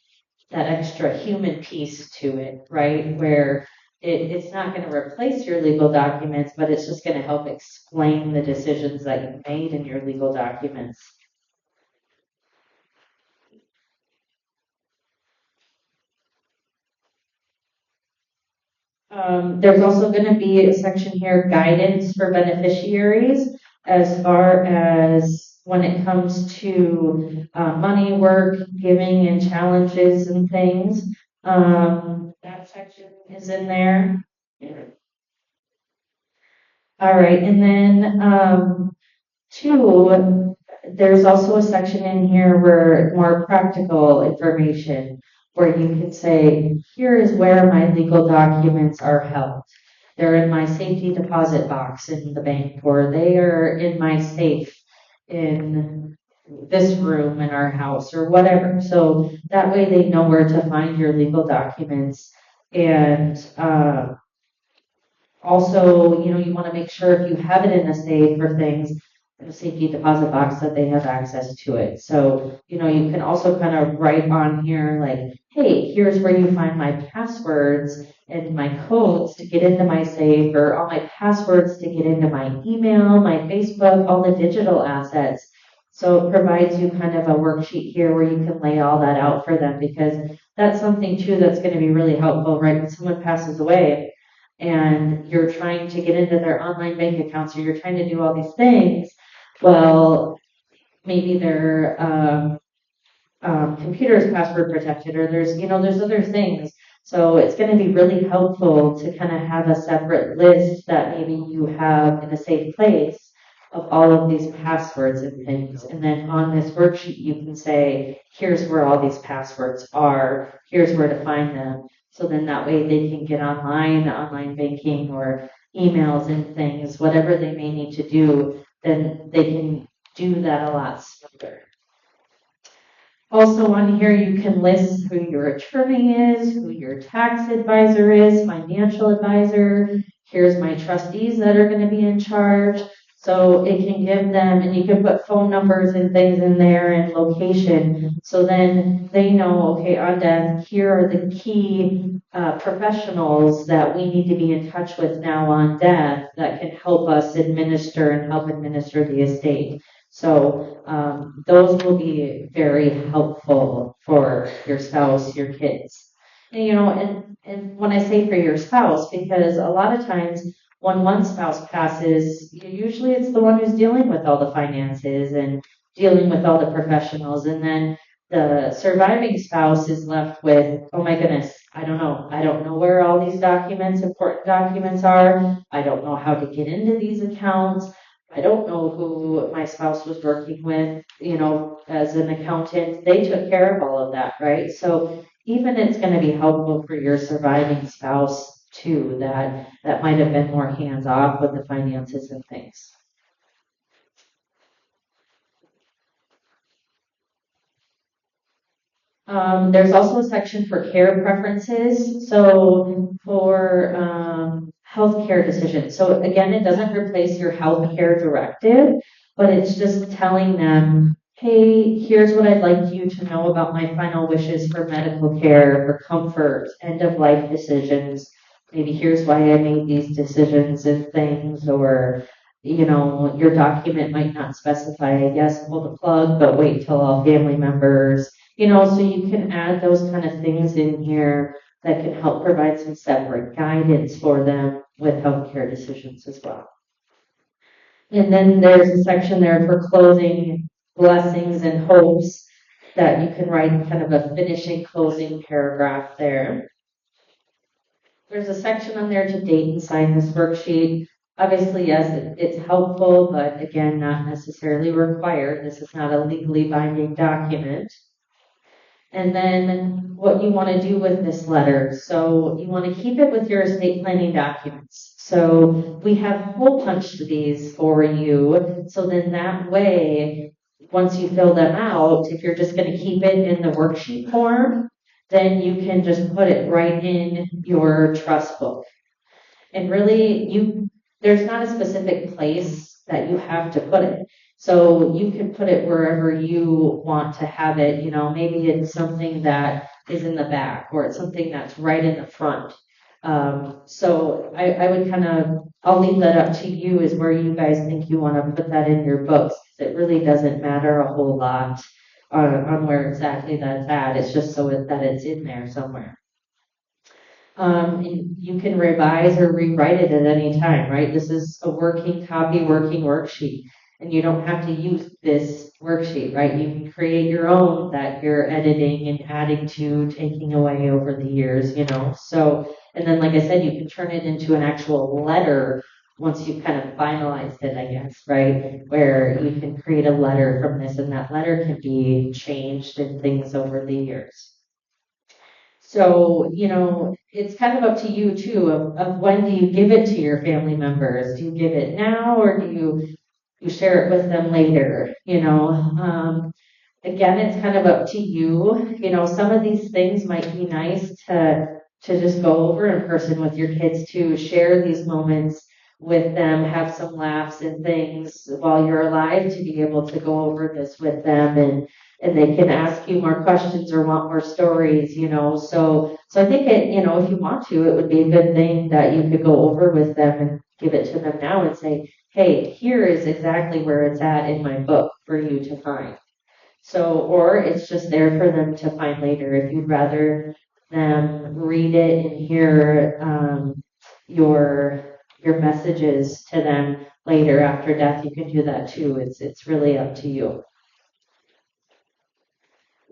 extra human piece to it, right? Where it's not going to replace your legal documents, but it's just going to help explain the decisions that you made in your legal documents. There's also going to be a section here, guidance for beneficiaries, as far as when it comes to money, work, giving, and challenges and things. That section is in there. All right, and then two, there's also a section in here where more practical information, where you can say, here is where my legal documents are held. They're in my safety deposit box in the bank, or they are in my safe in this room in our house, or whatever. So that way they know where to find your legal documents. And also, you want to make sure if you have it in a safe or things, in a safety deposit box, that they have access to it. So, you can also kind of write on here like, hey, here's where you find my passwords and my codes to get into my safe, or all my passwords to get into my email, my Facebook, all the digital assets. So it provides you kind of a worksheet here where you can lay all that out for them, because that's something too that's going to be really helpful, right? When someone passes away, and you're trying to get into their online bank accounts, or you're trying to do all these things, well, maybe their computer is password protected, or there's other things. So it's going to be really helpful to kind of have a separate list that maybe you have in a safe place of all of these passwords and things. And then on this worksheet, you can say, here's where all these passwords are, here's where to find them. So then that way they can get online banking, or emails and things, whatever they may need to do, then they can do that a lot smoother. Also on here, you can list who your attorney is, who your tax advisor is, financial advisor. Here's my trustees that are going to be in charge. So it can give them, and you can put phone numbers and things in there and location. So then they know, okay, on death, here are the key professionals that we need to be in touch with now on death that can help us administer and help administer the estate. So those will be very helpful for your spouse, your kids. And when I say for your spouse, because a lot of times when one spouse passes, usually it's the one who's dealing with all the finances and dealing with all the professionals. And then the surviving spouse is left with, oh my goodness, I don't know. I don't know where all these important documents are. I don't know how to get into these accounts. I don't know who my spouse was working with, as an accountant. They took care of all of that, right? So even it's going to be helpful for your surviving spouse too, that might have been more hands off with the finances and things. There's also a section for care preferences. So for healthcare decisions. So again, it doesn't replace your healthcare directive, but it's just telling them, hey, here's what I'd like you to know about my final wishes for medical care, for comfort, end of life decisions. Maybe here's why I made these decisions and things, or your document might not specify, yes, pull the plug, but wait till all family members, so you can add those kind of things in here that can help provide some separate guidance for them with healthcare decisions as well. And then there's a section there for closing blessings and hopes that you can write kind of a finishing closing paragraph there. There's a section on there to date and sign this worksheet. Obviously, yes, it's helpful, but again, not necessarily required. This is not a legally binding document. And then what you want to do with this letter. So you want to keep it with your estate planning documents. So we have hole punched these for you. So then that way, once you fill them out, if you're just going to keep it in the worksheet form, then you can just put it right in your trust book. And really, there's not a specific place that you have to put it. So you can put it wherever you want to have it. Maybe it's something that is in the back, or it's something that's right in the front. So I would I'll leave that up to you, is where you guys think you want to put that in your books. It really doesn't matter a whole lot on where exactly that's at. It's just so that it's in there somewhere. And you can revise or rewrite it at any time, right? This is a working copy, working worksheet, and you don't have to use this worksheet, right? You can create your own that you're editing and adding to, taking away over the years, So, and then, like I said, you can turn it into an actual letter once you've kind of finalized it, I guess, right? Where you can create a letter from this, and that letter can be changed and things over the years. So, it's kind of up to you too, of when do you give it to your family members? Do you give it now, or do you share it with them later? Again, it's kind of up to you. Some of these things might be nice to just go over in person with your kids, to share these moments with them, have some laughs and things while you're alive, to be able to go over this with them, and they can ask you more questions or want more stories, So I think if you want to, it would be a good thing that you could go over with them and give it to them now and say, hey, here is exactly where it's at in my book for you to find. So, or it's just there for them to find later. If you'd rather them read it and hear your messages to them later after death, you can do that too. It's really up to you.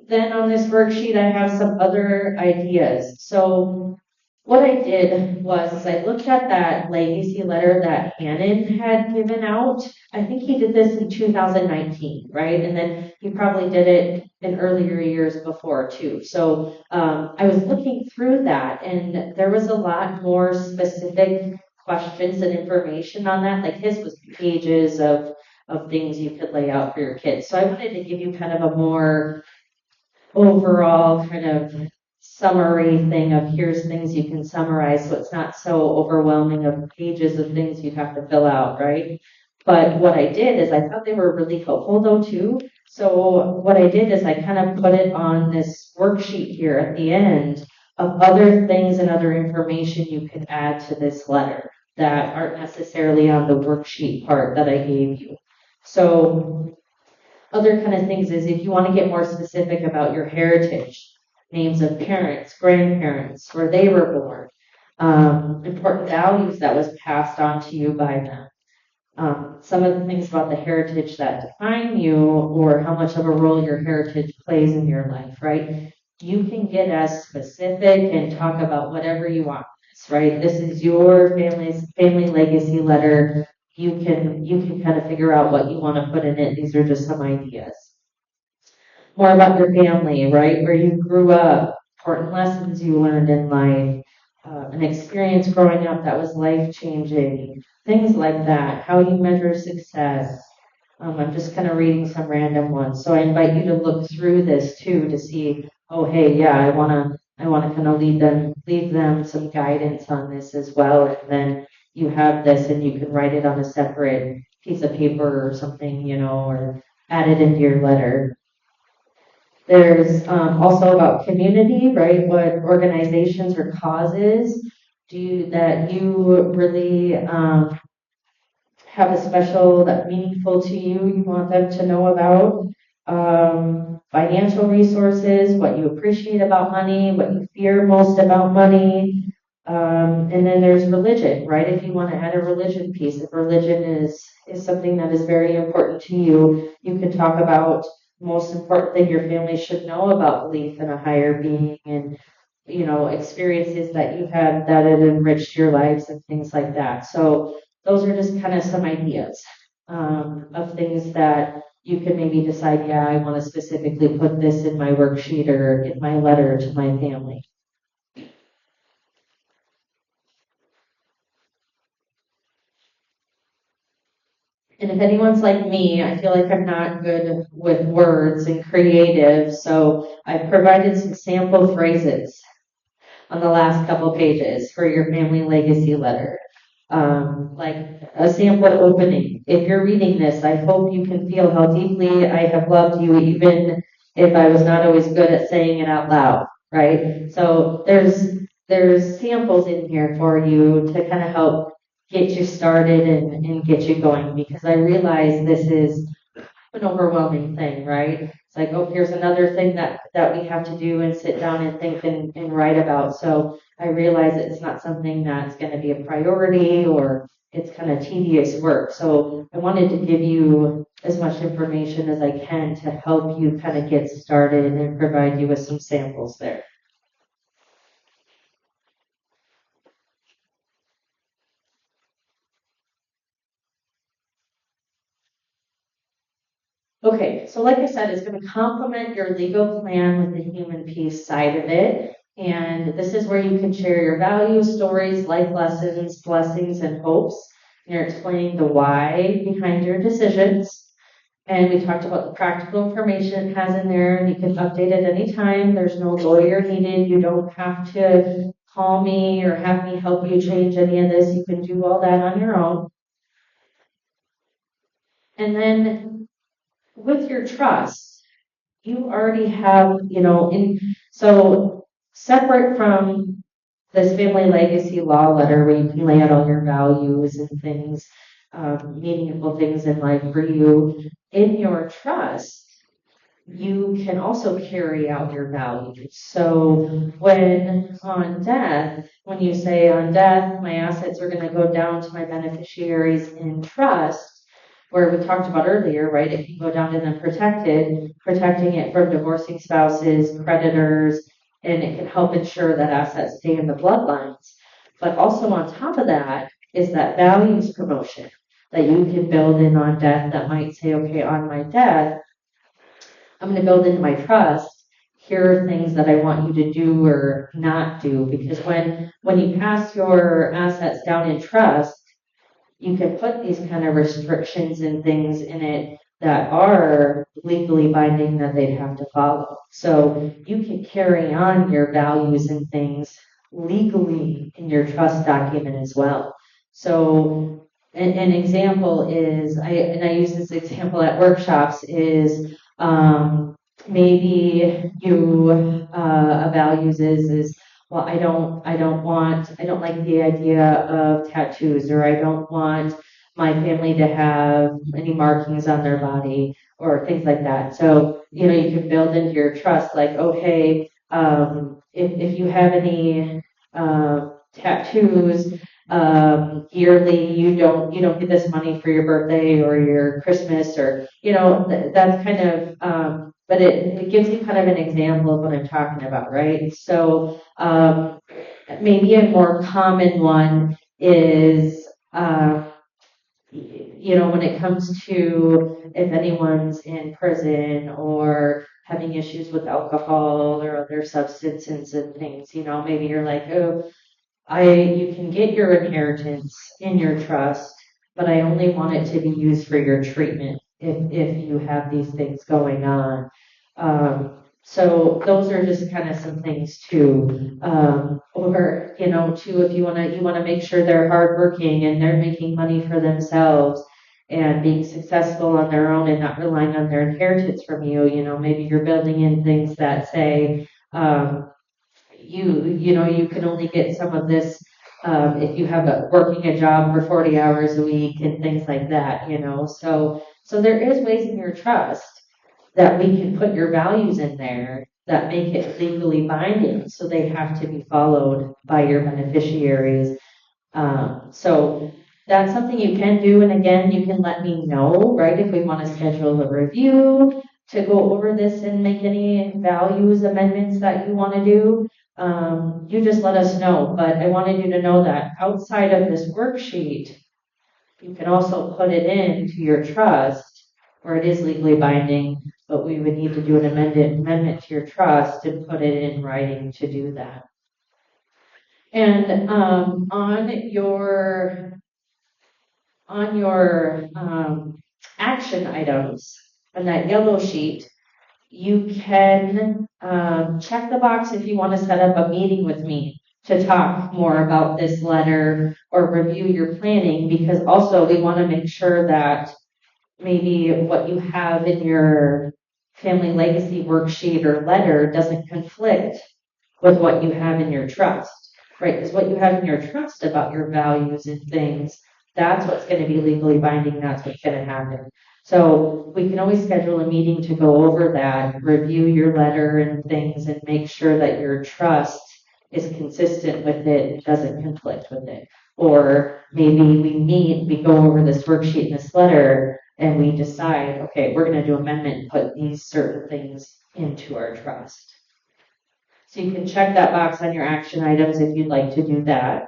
Then on this worksheet, I have some other ideas. So what I did was I looked at that legacy letter that Hannon had given out. I think he did this in 2019, right? And then he probably did it in earlier years before too. So I was looking through that, and there was a lot more specific questions and information on that. Like his was pages of things you could lay out for your kids. So I wanted to give you kind of a more overall kind of summary thing of here's things you can summarize, so it's not so overwhelming of pages of things you'd have to fill out, right? But what I did is I thought they were really helpful though too. So what I did is I kind of put it on this worksheet here at the end of other things and other information you could add to this letter that aren't necessarily on the worksheet part that I gave you. So other kind of things is if you want to get more specific about your heritage, names of parents, grandparents, where they were born, important values that was passed on to you by them, some of the things about the heritage that define you, or how much of a role your heritage plays in your life, right? You can get as specific and talk about whatever you want, right? This is your family legacy letter. You can kind of figure out what you want to put in it. These are just some ideas. More about your family, right? Where you grew up, important lessons you learned in life, an experience growing up that was life-changing, things like that, how you measure success. I'm just kind of reading some random ones. So I invite you to look through this too to see, oh, hey, yeah, I want to kind of leave them some guidance on this as well. And then you have this and you can write it on a separate piece of paper or something, or add it into your letter. There's also about community, right? What organizations or causes that you really have a special, that meaningful to you, you want them to know about. financial resources, what you appreciate about money, what you fear most about money. And then there's religion, right? If you want to add a religion piece, if religion is something that is very important to you, you can talk about most important thing your family should know about belief in a higher being and experiences that you had that had enriched your lives and things like that. So those are just kind of some ideas of things that you can maybe decide, yeah, I want to specifically put this in my worksheet or in my letter to my family. And if anyone's like me, I feel like I'm not good with words and creative, so I've provided some sample phrases on the last couple pages for your family legacy letter. Like a sample opening. If you're reading this, I hope you can feel how deeply I have loved you, even if I was not always good at saying it out loud, right? So there's samples in here for you to kind of help get you started and get you going because I realize this is an overwhelming thing, right? It's like, oh, here's another thing that we have to do and sit down and think and write about. So I realize it's not something that's going to be a priority or it's kind of tedious work. So I wanted to give you as much information as I can to help you kind of get started and provide you with some samples there. Okay, so like I said, it's going to complement your legal plan with the human piece side of it. And this is where you can share your values, stories, life lessons, blessings, and hopes. And you're explaining the why behind your decisions. And we talked about the practical information it has in there, and you can update it anytime. There's no lawyer needed. You don't have to call me or have me help you change any of this. You can do all that on your own. And then with your trust, you already have, so separate from this family legacy law letter where you can lay out all your values and things, meaningful things in life for you, in your trust, you can also carry out your values. So when you say on death, my assets are going to go down to my beneficiaries in trust, where we talked about earlier, right? It can go down to them protecting it from divorcing spouses, creditors, and it can help ensure that assets stay in the bloodlines. But also on top of that is that values promotion that you can build in on death that might say, okay, on my death, I'm going to build into my trust. Here are things that I want you to do or not do. Because when you pass your assets down in trust, you can put these kind of restrictions and things in it that are legally binding that they'd have to follow. So you can carry on your values and things legally in your trust document as well. So an example is, I use this example at workshops, is maybe a values is well, I don't like the idea of tattoos, or I don't want my family to have any markings on their body or things like that. So, you can build into your trust, like, oh, hey, if you have any tattoos, yearly, you don't get this money for your birthday or your Christmas, or, that's kind of, but it gives you kind of an example of what I'm talking about, right? So maybe a more common one is, when it comes to if anyone's in prison or having issues with alcohol or other substances and things, maybe you're like, oh, you can get your inheritance in your trust, but I only want it to be used for your treatment if you have these things going on. So those are just kind of some things too. Or, too, if you want to make sure they're hardworking and they're making money for themselves and being successful on their own and not relying on their inheritance from you, maybe you're building in things that say, you can only get some of this if you have working a job for 40 hours a week and things like that, So there is ways in your trust that we can put your values in there that make it legally binding, so they have to be followed by your beneficiaries. So that's something you can do, and again, you can let me know, right, if we want to schedule a review to go over this and make any values amendments that you want to do. You just let us know, but I wanted you to know that outside of this worksheet, you can also put it into your trust where it is legally binding, but we would need to do an amendment to your trust and put it in writing to do that. And on your action items on that yellow sheet, you can check the box if you want to set up a meeting with me to talk more about this letter or review your planning, because also we want to make sure that maybe what you have in your family legacy worksheet or letter doesn't conflict with what you have in your trust, right? Because what you have in your trust about your values and things, that's what's going to be legally binding, that's what's going to happen. So we can always schedule a meeting to go over that, review your letter and things, and make sure that your trust is consistent with it and doesn't conflict with it. Or maybe we meet, we go over this worksheet and this letter, and we decide, okay, we're going to do amendment and put these certain things into our trust. So you can check that box on your action items if you'd like to do that.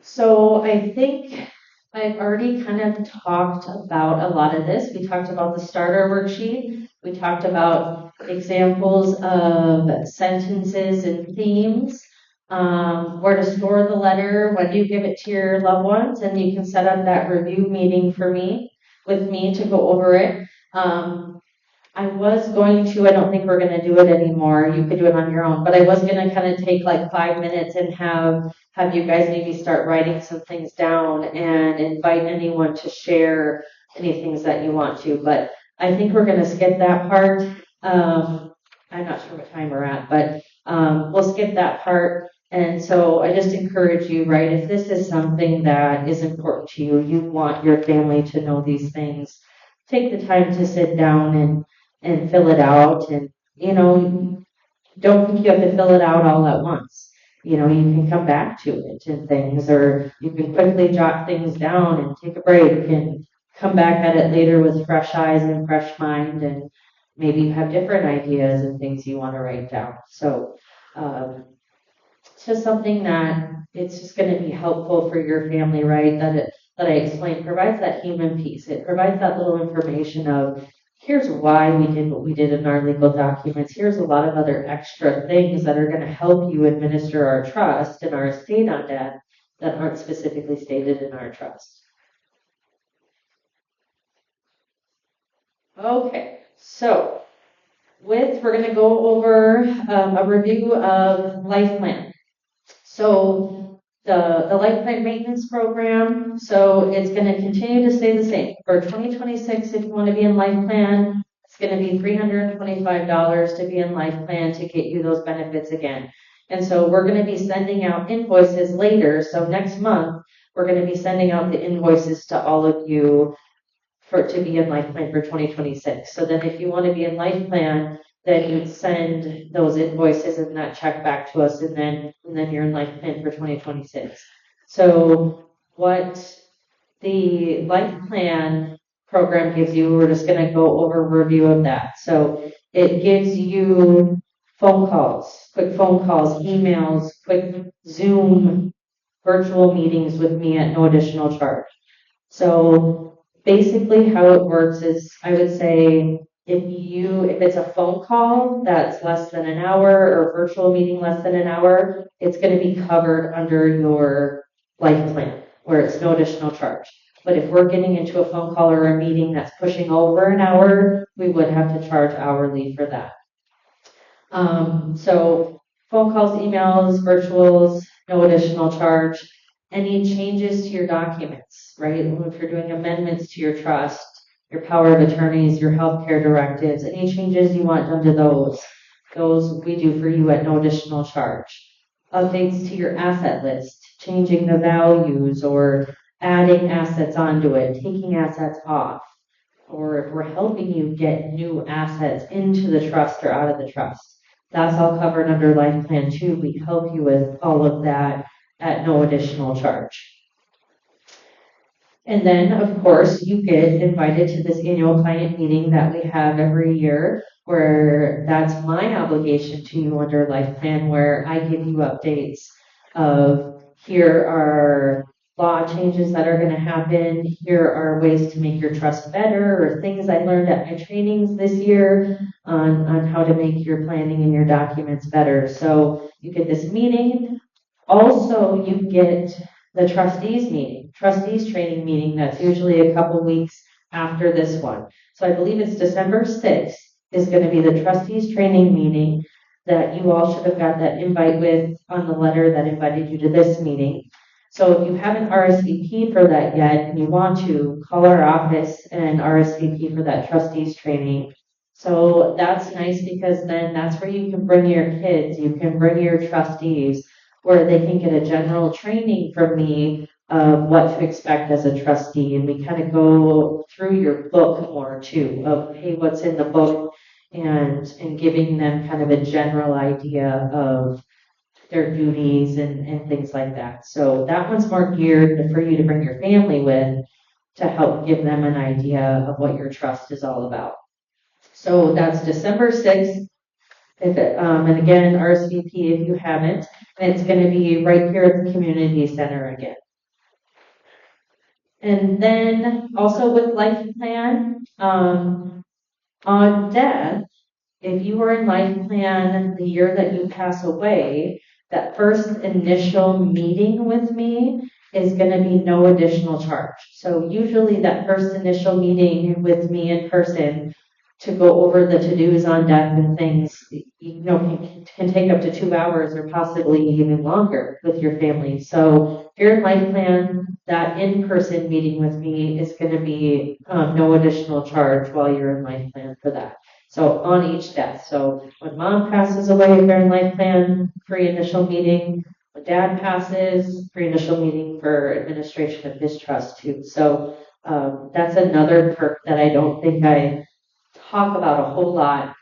So I think I've already kind of talked about a lot of this. We talked about the starter worksheet. We talked about examples of sentences and themes, where to store the letter, when you give it to your loved ones, and you can set up that review meeting with me to go over it. I was going to, I don't think we're going to do it anymore. You could do it on your own, but I was going to kind of take like 5 minutes and have you guys maybe start writing some things down and invite anyone to share any things that you want to. But I think we're going to skip that part. I'm not sure what time we're at, but we'll skip that part. And so I just encourage you, right, if this is something that is important to you, you want your family to know these things, take the time to sit down and fill it out. And, don't think you have to fill it out all at once. You can come back to it and things, or you can quickly jot things down and take a break and come back at it later with fresh eyes and fresh mind, and maybe you have different ideas and things you want to write down. So it's just something that it's just going to be helpful for your family, right? That I explained provides that human piece. It provides that little information of, here's why we did what we did in our legal documents. Here's a lot of other extra things that are going to help you administer our trust and our estate on death that aren't specifically stated in our trust. Okay, so we're going to go over a review of life plan. So the life plan maintenance program, so it's going to continue to stay the same. For 2026, if you want to be in life plan, it's going to be $325 to be in life plan to get you those benefits again. And so we're going to be sending out invoices later. So next month, we're going to be sending out the invoices to all of you to be in life plan for 2026. So then if you want to be in life plan, then you'd send those invoices and that check back to us, and then you're in life plan for 2026. So what the life plan program gives you, we're just going to go over a review of that. So it gives you phone calls, quick phone calls, emails, quick Zoom virtual meetings with me at no additional charge. So basically how it works is, I would say, if it's a phone call that's less than an hour or a virtual meeting less than an hour, it's going to be covered under your life plan where it's no additional charge. But if we're getting into a phone call or a meeting that's pushing over an hour, we would have to charge hourly for that. So phone calls, emails, virtuals, no additional charge. Any changes to your documents, right? If you're doing amendments to your trust, your power of attorneys, your healthcare directives, any changes you want done to those we do for you at no additional charge. Updates to your asset list, changing the values or adding assets onto it, taking assets off. or if we're helping you get new assets into the trust or out of the trust. That's all covered under Life Plan 2. We help you with all of that at no additional charge. And then, of course, you get invited to this annual client meeting that we have every year, where that's my obligation to you under Life Plan, where I give you updates of here are law changes that are going to happen, here are ways to make your trust better, or things I learned at my trainings this year on how to make your planning and your documents better. So you get this meeting. Also, you get the trustees training meeting that's usually a couple weeks after this one. So I believe it's December 6th is going to be the trustees training meeting that you all should have got that invite with on the letter that invited you to this meeting. So if you haven't RSVP'd for that yet and you want to, call our office and RSVP for that trustees training. So that's nice because then that's where you can bring your kids, you can bring your trustees, where they can get a general training from me of what to expect as a trustee. And we kind of go through your book more too, of hey, what's in the book, and giving them kind of a general idea of their duties and things like that. So that one's more geared for you to bring your family with to help give them an idea of what your trust is all about. So that's December 6th. And again, RSVP if you haven't. And it's going to be right here at the community center again. And then also with Life Plan, on death, if you are in Life Plan the year that you pass away, that first initial meeting with me is going to be no additional charge. So usually that first initial meeting with me in person to go over the to-dos on death and things, can take up to 2 hours or possibly even longer with your family. So if you're in Life Plan, that in-person meeting with me is going to be no additional charge while you're in Life Plan for that. So on each death. So when mom passes away, if you're in Life Plan, free initial meeting. When dad passes, free initial meeting for administration of his trust too. So that's another perk that I don't think I talk about a whole lot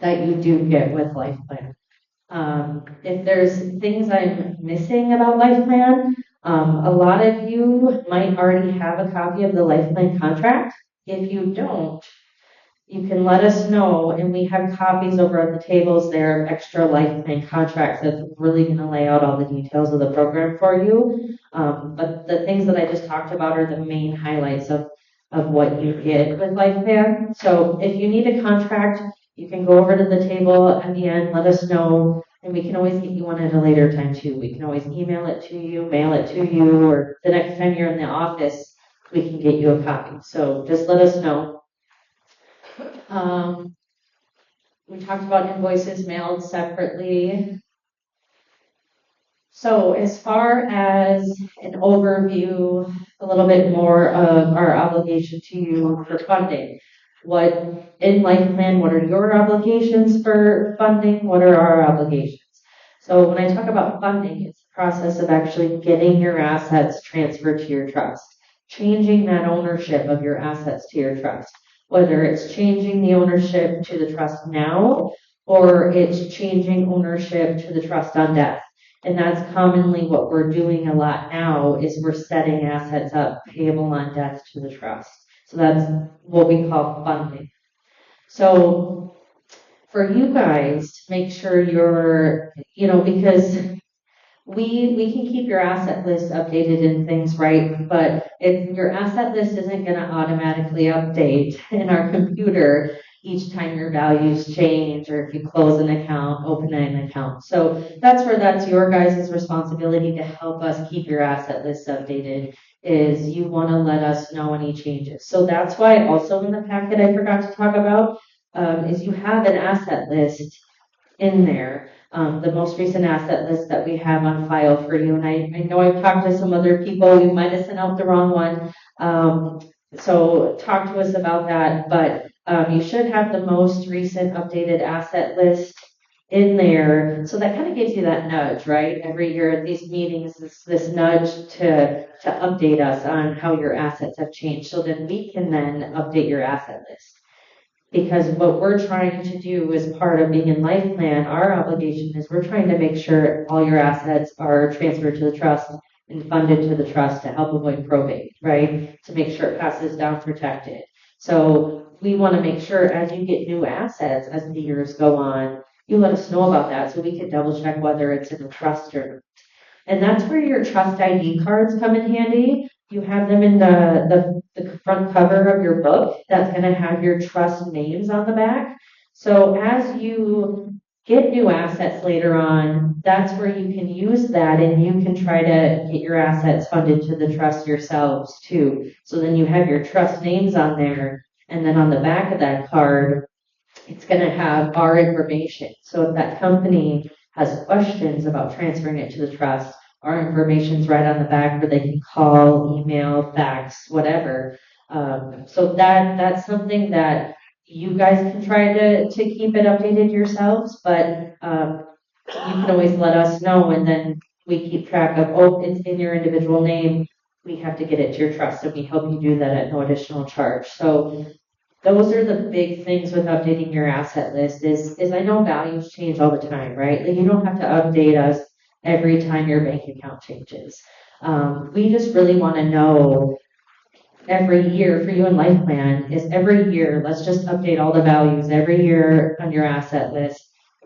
that you do get with Life Plan. If there's things I'm missing about Life Plan, a lot of you might already have a copy of the Life Plan contract. If you don't, you can let us know, and we have copies over at the tables there of extra Life Plan contracts that's really going to lay out all the details of the program for you. But the things that I just talked about are the main highlights of what you get with Life Plan. So if you need a contract, you can go over to the table at the end, let us know, and we can always get you one at a later time too. We can always email it to you, mail it to you, or the next time you're in the office, we can get you a copy. So just let us know. We talked about invoices mailed separately. So as far as an overview, a little bit more of our obligation to you for funding. What in Life Plan, what are your obligations for funding? What are our obligations? So when I talk about funding, it's the process of actually getting your assets transferred to your trust, changing that ownership of your assets to your trust, whether it's changing the ownership to the trust now or it's changing ownership to the trust on death. And that's commonly what we're doing a lot now is we're setting assets up payable on death to the trust. So that's what we call funding. So for you guys to make sure you're, because we can keep your asset list updated and things, right? But if your asset list isn't going to automatically update in our computer each time your values change, or if you close an account, open an account. So that's your guys' responsibility to help us keep your asset list updated, is you want to let us know any changes. So that's why also in the packet I forgot to talk about is you have an asset list in there. The most recent asset list that we have on file for you. And I know I've talked to some other people. We might have sent out the wrong one. So talk to us about that. But you should have the most recent updated asset list in there. So that kind of gives you that nudge, right? Every year at these meetings, this nudge to update us on how your assets have changed. So then we can then update your asset list. Because what we're trying to do as part of being in life plan, our obligation is we're trying to make sure all your assets are transferred to the trust and funded to the trust to help avoid probate, right? To make sure it passes down protected. So we want to make sure as you get new assets, as the years go on, you let us know about that so we can double check whether it's in a trust or not. And that's where your trust ID cards come in handy. You have them in the front cover of your book that's going to have your trust names on the back. So as you get new assets later on, that's where you can use that and you can try to get your assets funded to the trust yourselves too. So then you have your trust names on there. And then on the back of that card, it's going to have our information. So if that company has questions about transferring it to the trust, our information's right on the back where they can call, email, fax, whatever. So that's something that you guys can try to keep it updated yourselves, but you can always let us know and then we keep track of, oh, it's in your individual name. We have to get it to your trust and we help you do that at no additional charge. So those are the big things with updating your asset list is I know values change all the time, right? Like you don't have to update us every time your bank account changes. We just really want to know every year for you in Life Plan is every year, let's just update all the values every year on your asset list,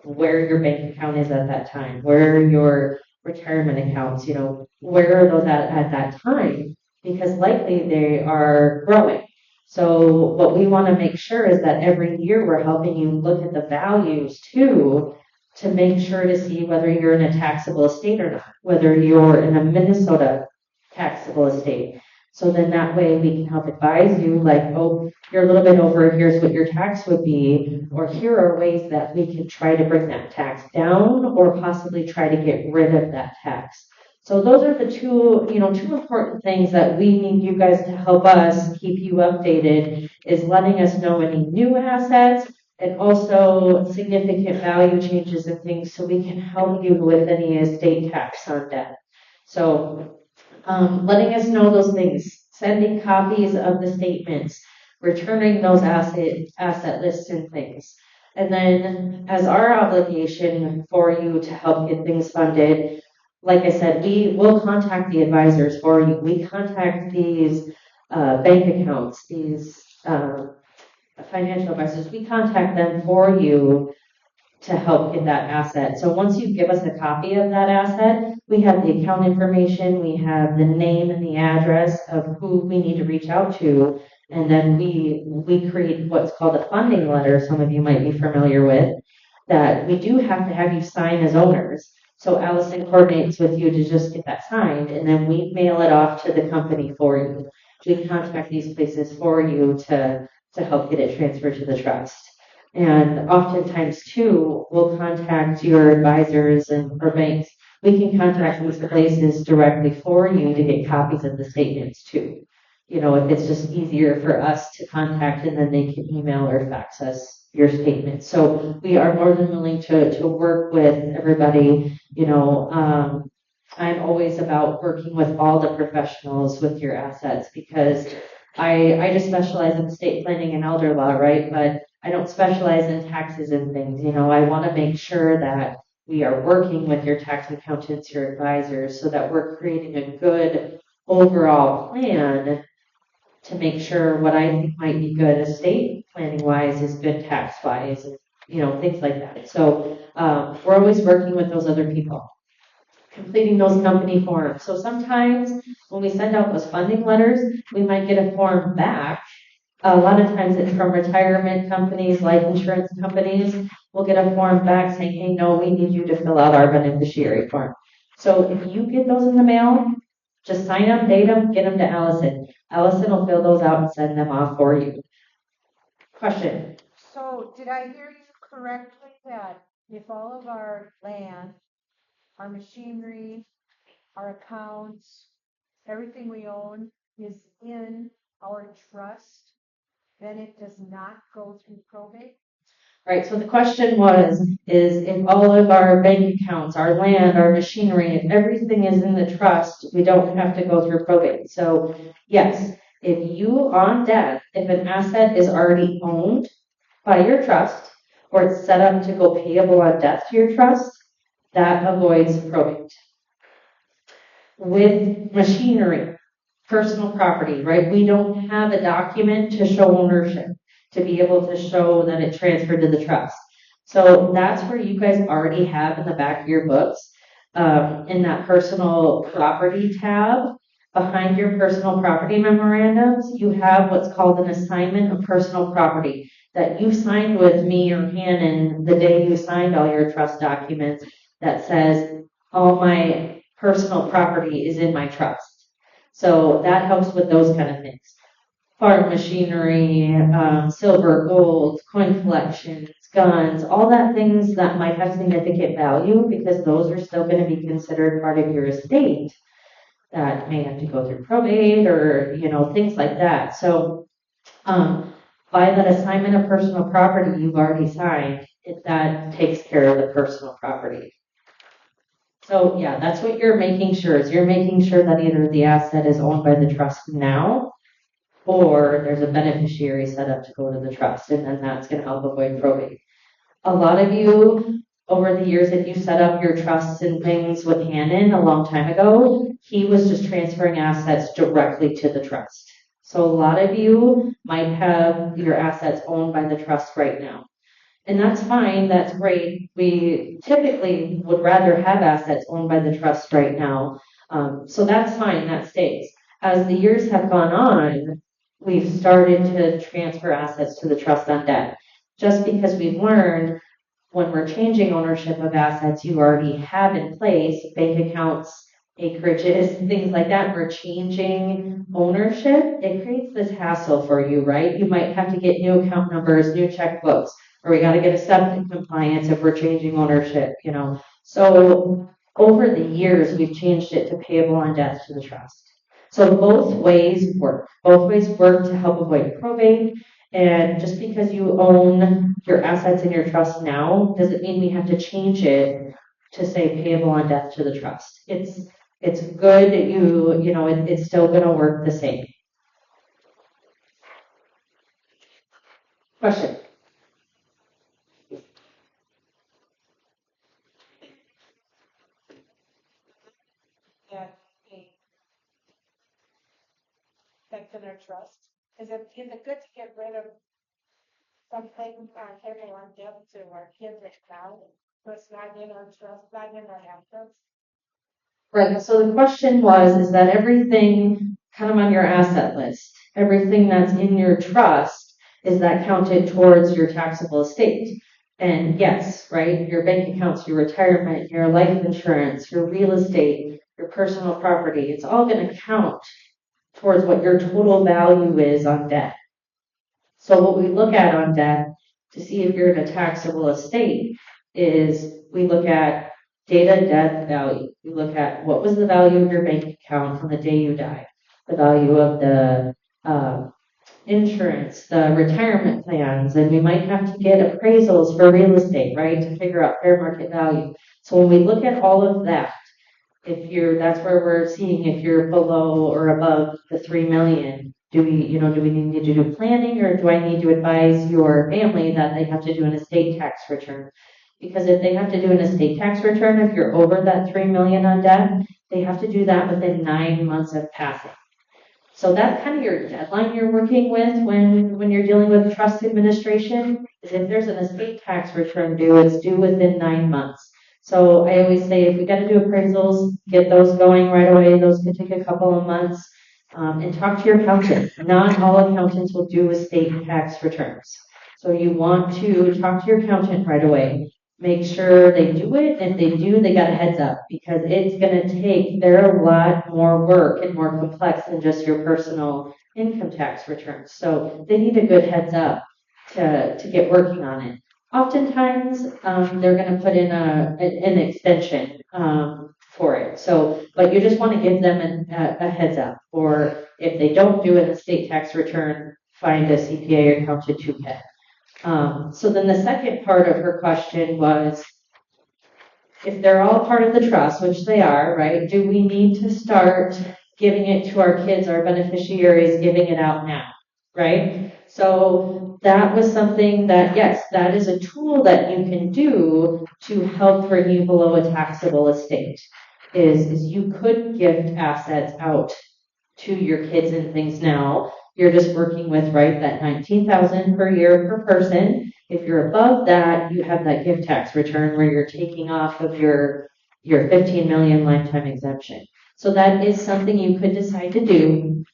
where your bank account is at that time, where your retirement accounts, where are those at that time? Because likely they are growing. So what we want to make sure is that every year we're helping you look at the values too, to make sure to see whether you're in a taxable estate or not, whether you're in a Minnesota taxable estate. So then that way we can help advise you like, oh, you're a little bit over, here's what your tax would be, or here are ways that we can try to bring that tax down or possibly try to get rid of that tax. So those are the two important things that we need you guys to help us keep you updated is letting us know any new assets and also significant value changes and things so we can help you with any estate tax on debt. So letting us know those things, sending copies of the statements, returning those asset lists and things. And then as our obligation for you to help get things funded, like I said, we will contact the advisors for you. We contact these bank accounts, these financial advisors. We contact them for you to help get that asset. So once you give us a copy of that asset, we have the account information, we have the name and the address of who we need to reach out to, and then we create what's called a funding letter, some of you might be familiar with, that we do have to have you sign as owners. So Allison coordinates with you to just get that signed, and then we mail it off to the company for you. We contact these places for you to help get it transferred to the trust. And oftentimes, too, we'll contact your advisors or banks. We can contact these places directly for you to get copies of the statements, too. If it's just easier for us to contact and then they can email or fax us your statements. So we are more than willing to work with everybody. I'm always about working with all the professionals with your assets because I just specialize in estate planning and elder law, right? But I don't specialize in taxes and things. I want to make sure that we are working with your tax accountants, your advisors, so that we're creating a good overall plan to make sure what I think might be good estate planning wise is good tax wise, and things like that. So we're always working with those other people, completing those company forms. So sometimes when we send out those funding letters, we might get a form back. A lot of times it's from retirement companies, life insurance companies. We'll get a form back saying, hey, no, we need you to fill out our beneficiary form. So if you get those in the mail, just sign them, date them, get them to Allison. Allison will fill those out and send them off for you. Question? So did I hear you correctly that if all of our land, our machinery, our accounts, everything we own is in our trust, then it does not go through probate? right? So the question is if all of our bank accounts, our land, our machinery, if everything is in the trust, we don't have to go through probate. So yes, if you on death, if an asset is already owned by your trust, or it's set up to go payable on death to your trust, that avoids probate. With machinery, personal property, right? We don't have a document to show ownership, to be able to show that it transferred to the trust. So that's where you guys already have in the back of your books, in that personal property tab, behind your personal property memorandums, you have what's called an assignment of personal property that you signed with me or Hannon the day you signed all your trust documents that says all my personal property is in my trust. So that helps with those kind of things. Farm machinery, silver, gold, coin collections, guns, all that things that might have significant value because those are still going to be considered part of your estate that may have to go through probate or, things like that. So by that assignment of personal property you've already signed, that takes care of the personal property. So yeah, that's what you're making sure is you're making sure that either the asset is owned by the trust now or there's a beneficiary set up to go to the trust, and then that's going to help avoid probate. A lot of you over the years, if you set up your trusts and things with Hannon a long time ago, he was just transferring assets directly to the trust. So a lot of you might have your assets owned by the trust right now. And that's fine, that's great. We typically would rather have assets owned by the trust right now. So that's fine, that stays. As the years have gone on, we've started to transfer assets to the trust on debt. Just because we've learned when we're changing ownership of assets you already have in place, bank accounts, acreages, things like that, we're changing ownership, it creates this hassle for you, right? You might have to get new account numbers, new checkbooks, or we got to get a septic compliance if we're changing ownership, So over the years, we've changed it to payable on death to the trust. So both ways work. Both ways work to help avoid probate. And just because you own your assets in your trust now doesn't mean we have to change it to say payable on death to the trust. It's good that it's still going to work the same. Question? That's in our trust. Is it good to get rid of something on everyone debt to our kids now? So it's not in our trust, not in our assets. Right. So the question is that everything kind of on your asset list, everything that's in your trust, is that counted towards your taxable estate? And yes, right, your bank accounts, your retirement, your life insurance, your real estate, your personal property, it's all going to count towards what your total value is on debt. So what we look at on debt to see if you're in a taxable estate is we look at data debt value. We look at what was the value of your bank account on the day you died, the value of the insurance, the retirement plans, and we might have to get appraisals for real estate, right, to figure out fair market value. So when we look at all of that, that's where we're seeing if you're below or above the 3 million. Do we need to do planning, or do I need to advise your family that they have to do an estate tax return? Because if they have to do an estate tax return, if you're over that 3 million on debt, they have to do that within 9 months of passing. So that's kind of your deadline you're working with when you're dealing with trust administration, is if there's an estate tax return due, it's due within 9 months. So I always say if we got to do appraisals, get those going right away. Those could take a couple of months. And talk to your accountant. Not all accountants will do estate tax returns. So you want to talk to your accountant right away. Make sure they do it. If they do, they got a heads up because it's going to take, they're a lot more work and more complex than just your personal income tax returns. So they need a good heads up to get working on it. Oftentimes, they're going to put in an extension for it. So, but you just want to give them a heads up. Or if they don't do an estate tax return, find a CPA or accountant to pay. So then the second part of her question was, if they're all part of the trust, which they are, right, do we need to start giving it to our kids, our beneficiaries, giving it out now, right? So that was something that, yes, that is a tool that you can do to help bring you below a taxable estate, is you could gift assets out to your kids and things now. You're just working with, right, that $19,000 per year per person. If you're above that, you have that gift tax return where you're taking off of your 15 million lifetime exemption. So that is something you could decide to do.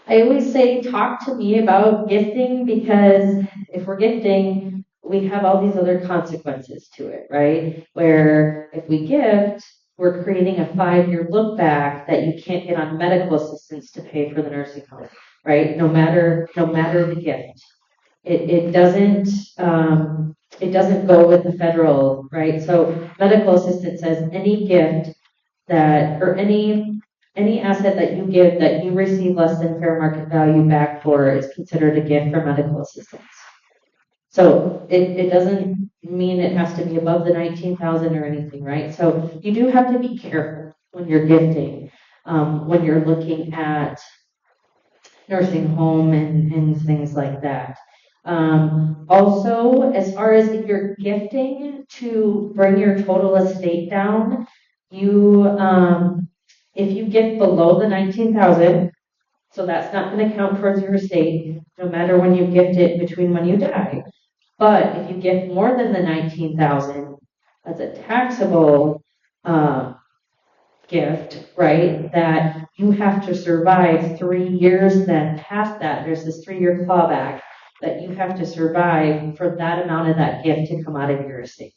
I always say talk to me about gifting, because if we're gifting, we have all these other consequences to it, right? Where if we gift, we're creating a 5-year look back that you can't get on medical assistance to pay for the nursing home, right? No matter the gift. It doesn't go with the federal, right? So medical assistance says any gift that, or any asset that you give that you receive less than fair market value back for is considered a gift for medical assistance. So it doesn't mean it has to be above the 19,000 or anything, right? So you do have to be careful when you're gifting, when you're looking at nursing home and things like that. Also, as far as if you're gifting to bring your total estate down, you if you gift below the 19,000, so that's not going to count towards your estate, no matter when you gift it between when you die. But if you gift more than the 19,000, that's a taxable gift, right? That you have to survive 3 years then past that. There's this 3-year clawback that you have to survive for that amount of that gift to come out of your estate.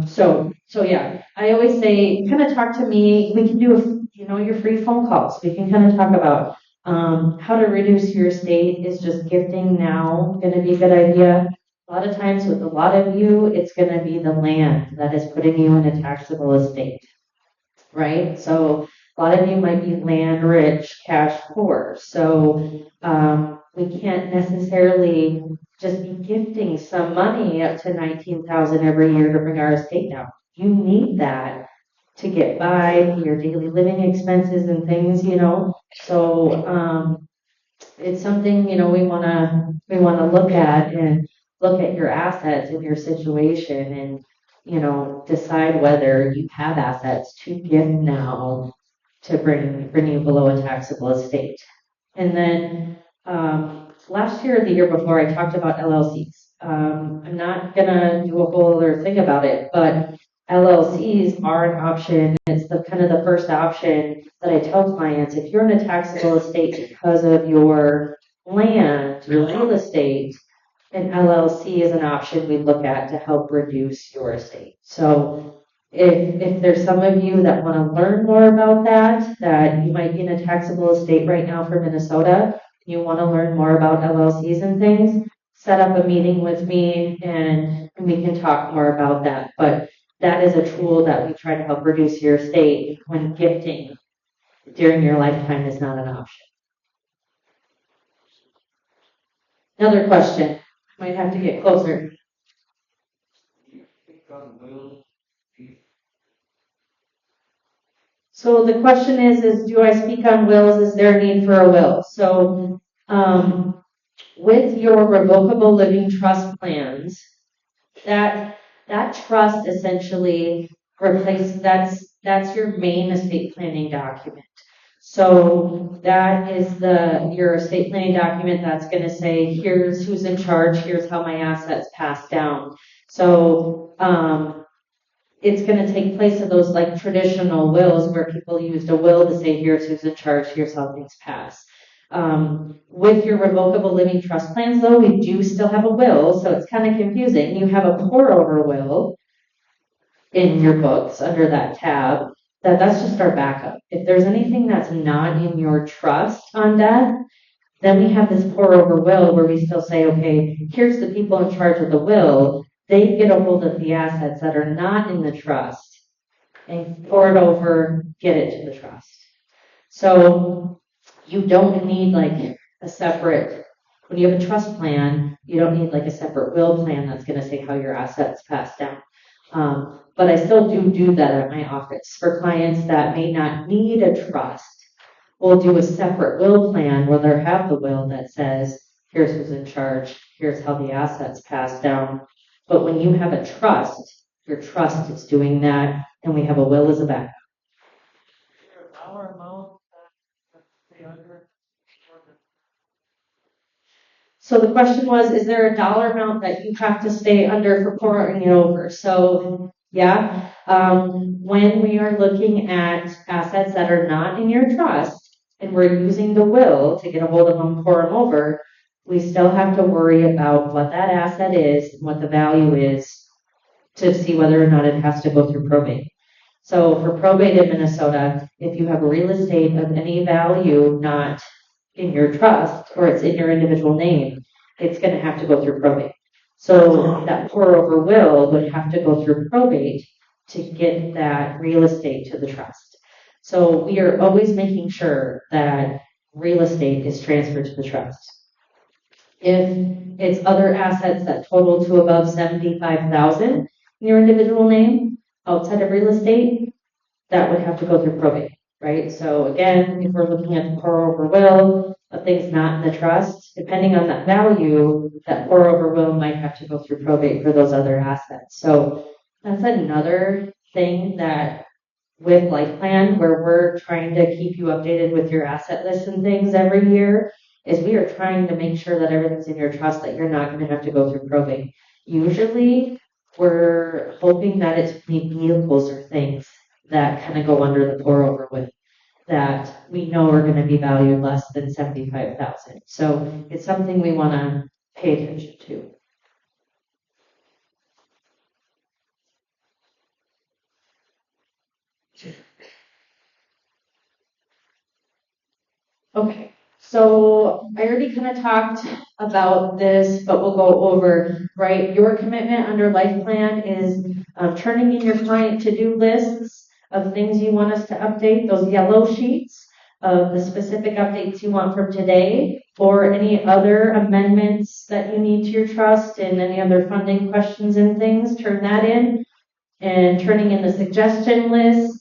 So yeah, I always say, kind of talk to me. We can do, your free phone calls. We can kind of talk about how to reduce your estate. Is just gifting now going to be a good idea? A lot of times with a lot of you, it's going to be the land that is putting you in a taxable estate, right? So a lot of you might be land rich, cash poor. So we can't necessarily just be gifting some money up to 19,000 every year to bring our estate down. You need that to get by your daily living expenses and things, So it's something, we want to look at and look at your assets and your situation and, decide whether you have assets to give now to bring you below a taxable estate. And then last year or the year before, I talked about LLCs. I'm not going to do a whole other thing about it, but LLCs are an option. It's the kind of the first option that I tell clients. If you're in a taxable estate because of your land, your real estate, an LLC is an option we look at to help reduce your estate. So if there's some of you that want to learn more about that you might be in a taxable estate right now for Minnesota, you want to learn more about LLCs and things, set up a meeting with me and we can talk more about that. But that is a tool that we try to help reduce your estate when gifting during your lifetime is not an option. Another question. Might have to get closer. So the question is do I speak on wills? Is there a need for a will? So with your revocable living trust plans, that trust essentially replaces, that's your main estate planning document. So that is your estate planning document that's going to say, here's who's in charge, here's how my assets pass down. So it's going to take place of those like traditional wills where people used a will to say, here's who's in charge, here's how things pass. With your revocable living trust plans, though, we do still have a will, so it's kind of confusing. You have a pour-over will in your books under that tab. That's just our backup. If there's anything that's not in your trust on death, then we have this pour-over will where we still say, okay, here's the people in charge of the will. They get a hold of the assets that are not in the trust and pour it over, get it to the trust. So you don't need like a separate, when you have a trust plan, you don't need like a separate will plan that's going to say how your assets pass down. But I still do that at my office for clients that may not need a trust. We'll do a separate will plan where they have the will that says, here's who's in charge, here's how the assets pass down. But when you have a trust, your trust is doing that, and we have a will as a backup. Dollar amount that they under? So the question was, is there a dollar amount that you have to stay under for pouring it over? So yeah, when we are looking at assets that are not in your trust and we're using the will to get a hold of them, pour them over, we still have to worry about what that asset is and what the value is to see whether or not it has to go through probate. So for probate in Minnesota, if you have real estate of any value not in your trust or it's in your individual name, it's going to have to go through probate. So that pour over will would have to go through probate to get that real estate to the trust. So we are always making sure that real estate is transferred to the trust. If it's other assets that total to above $75,000 in your individual name outside of real estate, that would have to go through probate, right? So again, if we're looking at the pour over will of things not in the trust, depending on that value, that pour over will might have to go through probate for those other assets. So that's another thing that with LifePlan, where we're trying to keep you updated with your asset lists and things every year, is we are trying to make sure that everything's in your trust, that you're not going to have to go through probate. Usually, we're hoping that it's vehicles or things that kind of go under the pour over with, that we know are going to be valued less than $75,000. So it's something we want to pay attention to. Okay, so I already kind of talked about this, but we'll go over, right? Your commitment under LifePlan is turning in your client to-do lists of things you want us to update, those yellow sheets of the specific updates you want from today, or any other amendments that you need to your trust and any other funding questions and things, turn that in. And turning in the suggestion list,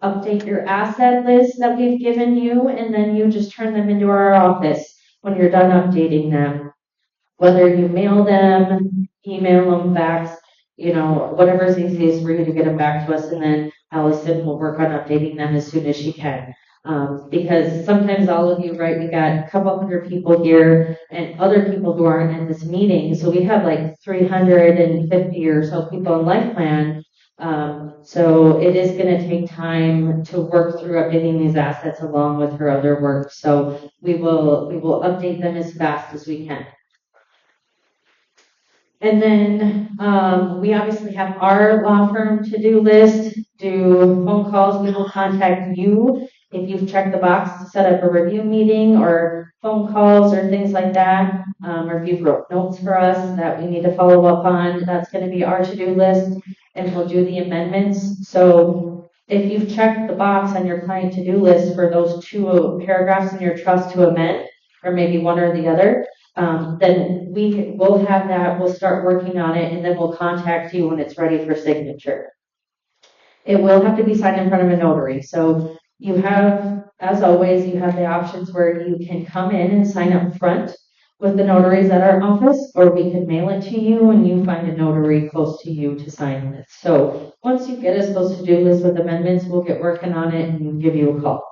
update your asset list that we've given you, and then you just turn them into our office when you're done updating them. Whether you mail them, email them, fax, whatever is easiest for you to get them back to us, and then Allison will work on updating them as soon as she can. Because sometimes all of you, right, we got a couple hundred people here and other people who aren't in this meeting. So we have like 350 or so people in LifePlan. So it is going to take time to work through updating these assets along with her other work. So we will update them as fast as we can. And then we obviously have our law firm to-do list, do phone calls. We will contact you if you've checked the box to set up a review meeting or phone calls or things like that, or if you've wrote notes for us that we need to follow up on. That's going to be our to-do list, and we'll do the amendments. So if you've checked the box on your client to-do list for those 2 paragraphs in your trust to amend, or maybe one or the other, then we'll have that, we'll start working on it, and then we'll contact you when it's ready for signature. It will have to be signed in front of a notary. So you have, as always, you have the options where you can come in and sign up front with the notaries at our office, or we could mail it to you and you find a notary close to you to sign with. So once you get us those to-do lists with amendments, we'll get working on it and give you a call.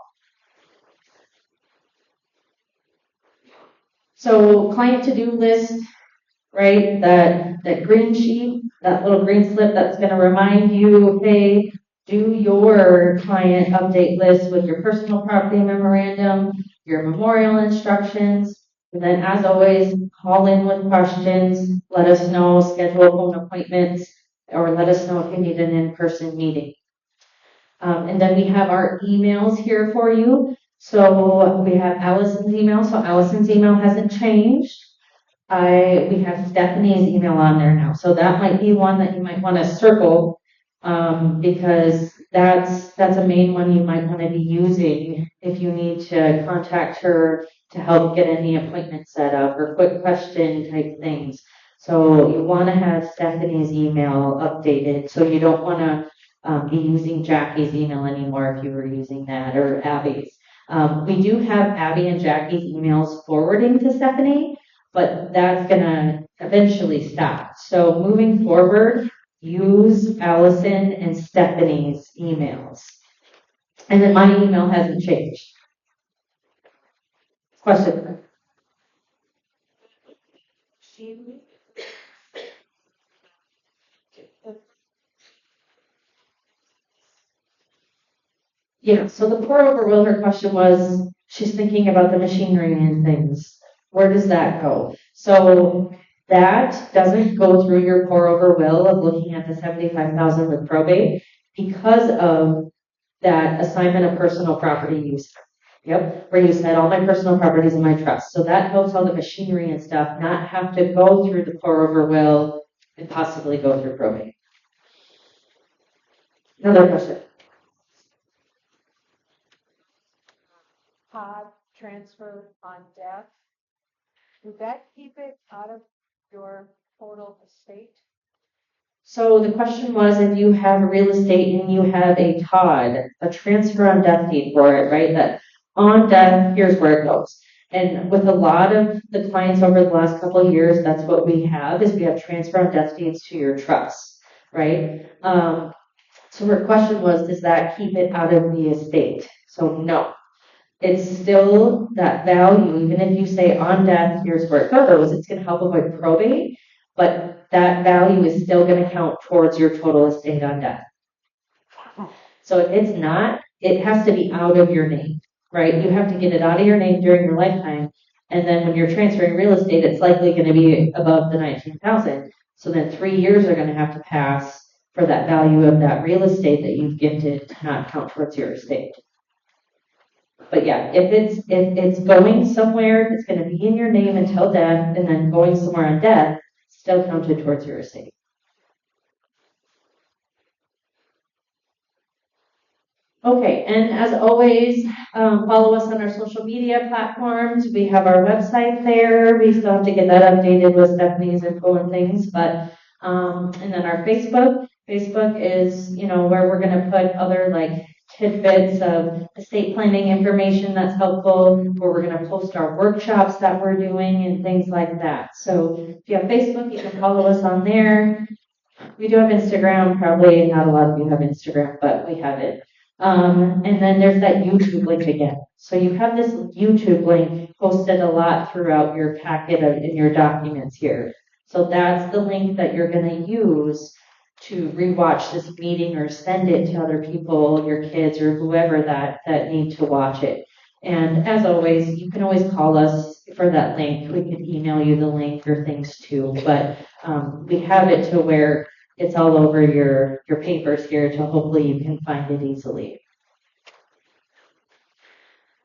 So client to-do list, right? That green sheet, that little green slip that's going to remind you, hey, do your client update list with your personal property memorandum, your memorial instructions. And then, as always, call in with questions. Let us know, schedule phone appointments, or let us know if you need an in-person meeting. And then we have our emails here for you. So we have Allison's email. So Allison's email hasn't changed. We have Stephanie's email on there now. So that might be one that you might want to circle, because that's a main one you might want to be using if you need to contact her to help get any appointment set up or quick question type things. So you want to have Stephanie's email updated. So you don't want to be using Jackie's email anymore if you were using that, or Abby's. We do have Abby and Jackie's emails forwarding to Stephanie, but that's going to eventually stop. So moving forward, use Allison and Stephanie's emails. And then my email hasn't changed. Question? Yeah, so the pour over will, her question was, she's thinking about the machinery and things. Where does that go? So that doesn't go through your pour over will of looking at the 75,000 with probate because of that assignment of personal property use. Yep, where you said all my personal properties in my trust. So that helps all the machinery and stuff not have to go through the pour over will and possibly go through probate. Another question. Pod transfer on death, would that keep it out of your total estate? So the question was, if you have a real estate and you have a TOD, a transfer on death deed for it, right? That on death, here's where it goes. And with a lot of the clients over the last couple of years, that's what we have, is we have transfer on death deeds to your trust, right? So her question was, does that keep it out of the estate? So no. It's still that value, even if you say on death, here's where it goes, it's going to help avoid probate, but that value is still going to count towards your total estate on death. So if it's not, it has to be out of your name, right? You have to get it out of your name during your lifetime, and then when you're transferring real estate, it's likely going to be above the 19,000. So then 3 years are going to have to pass for that value of that real estate that you've gifted to not count towards your estate. But yeah, if it's going somewhere, it's going to be in your name until death, and then going somewhere on death, still counted towards your estate. Okay, and as always, follow us on our social media platforms. We have our website there. We still have to get that updated with Stephanie's info and things, but and then our Facebook. Facebook is, where we're going to put other like tidbits of estate planning information that's helpful, where we're going to post our workshops that we're doing and things like that. So if you have Facebook, you can follow us on there. We do have Instagram, probably not a lot of you have Instagram, but we have it. And then there's that YouTube link again. So you have this YouTube link posted a lot throughout your packet in your documents here. So that's the link that you're going to use to rewatch this meeting or send it to other people, your kids or whoever that need to watch it. And as always, you can always call us for that link. We can email you the link or things too, but we have it to where it's all over your papers here, to hopefully you can find it easily.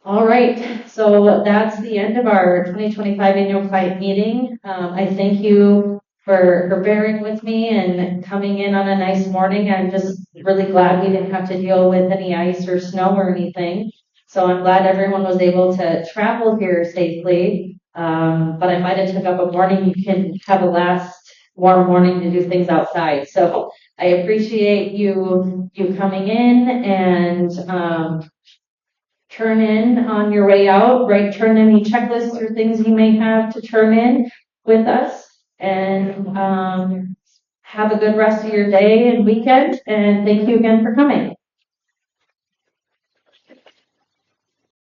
All right, so that's the end of our 2025 annual client meeting. I thank you for bearing with me and coming in on a nice morning. I'm just really glad we didn't have to deal with any ice or snow or anything. So I'm glad everyone was able to travel here safely. But I might have took up a morning. You can have a last warm morning to do things outside. So I appreciate you coming in and turn in on your way out, right? Turn any checklists or things you may have to turn in with us. And have a good rest of your day and weekend. And thank you again for coming.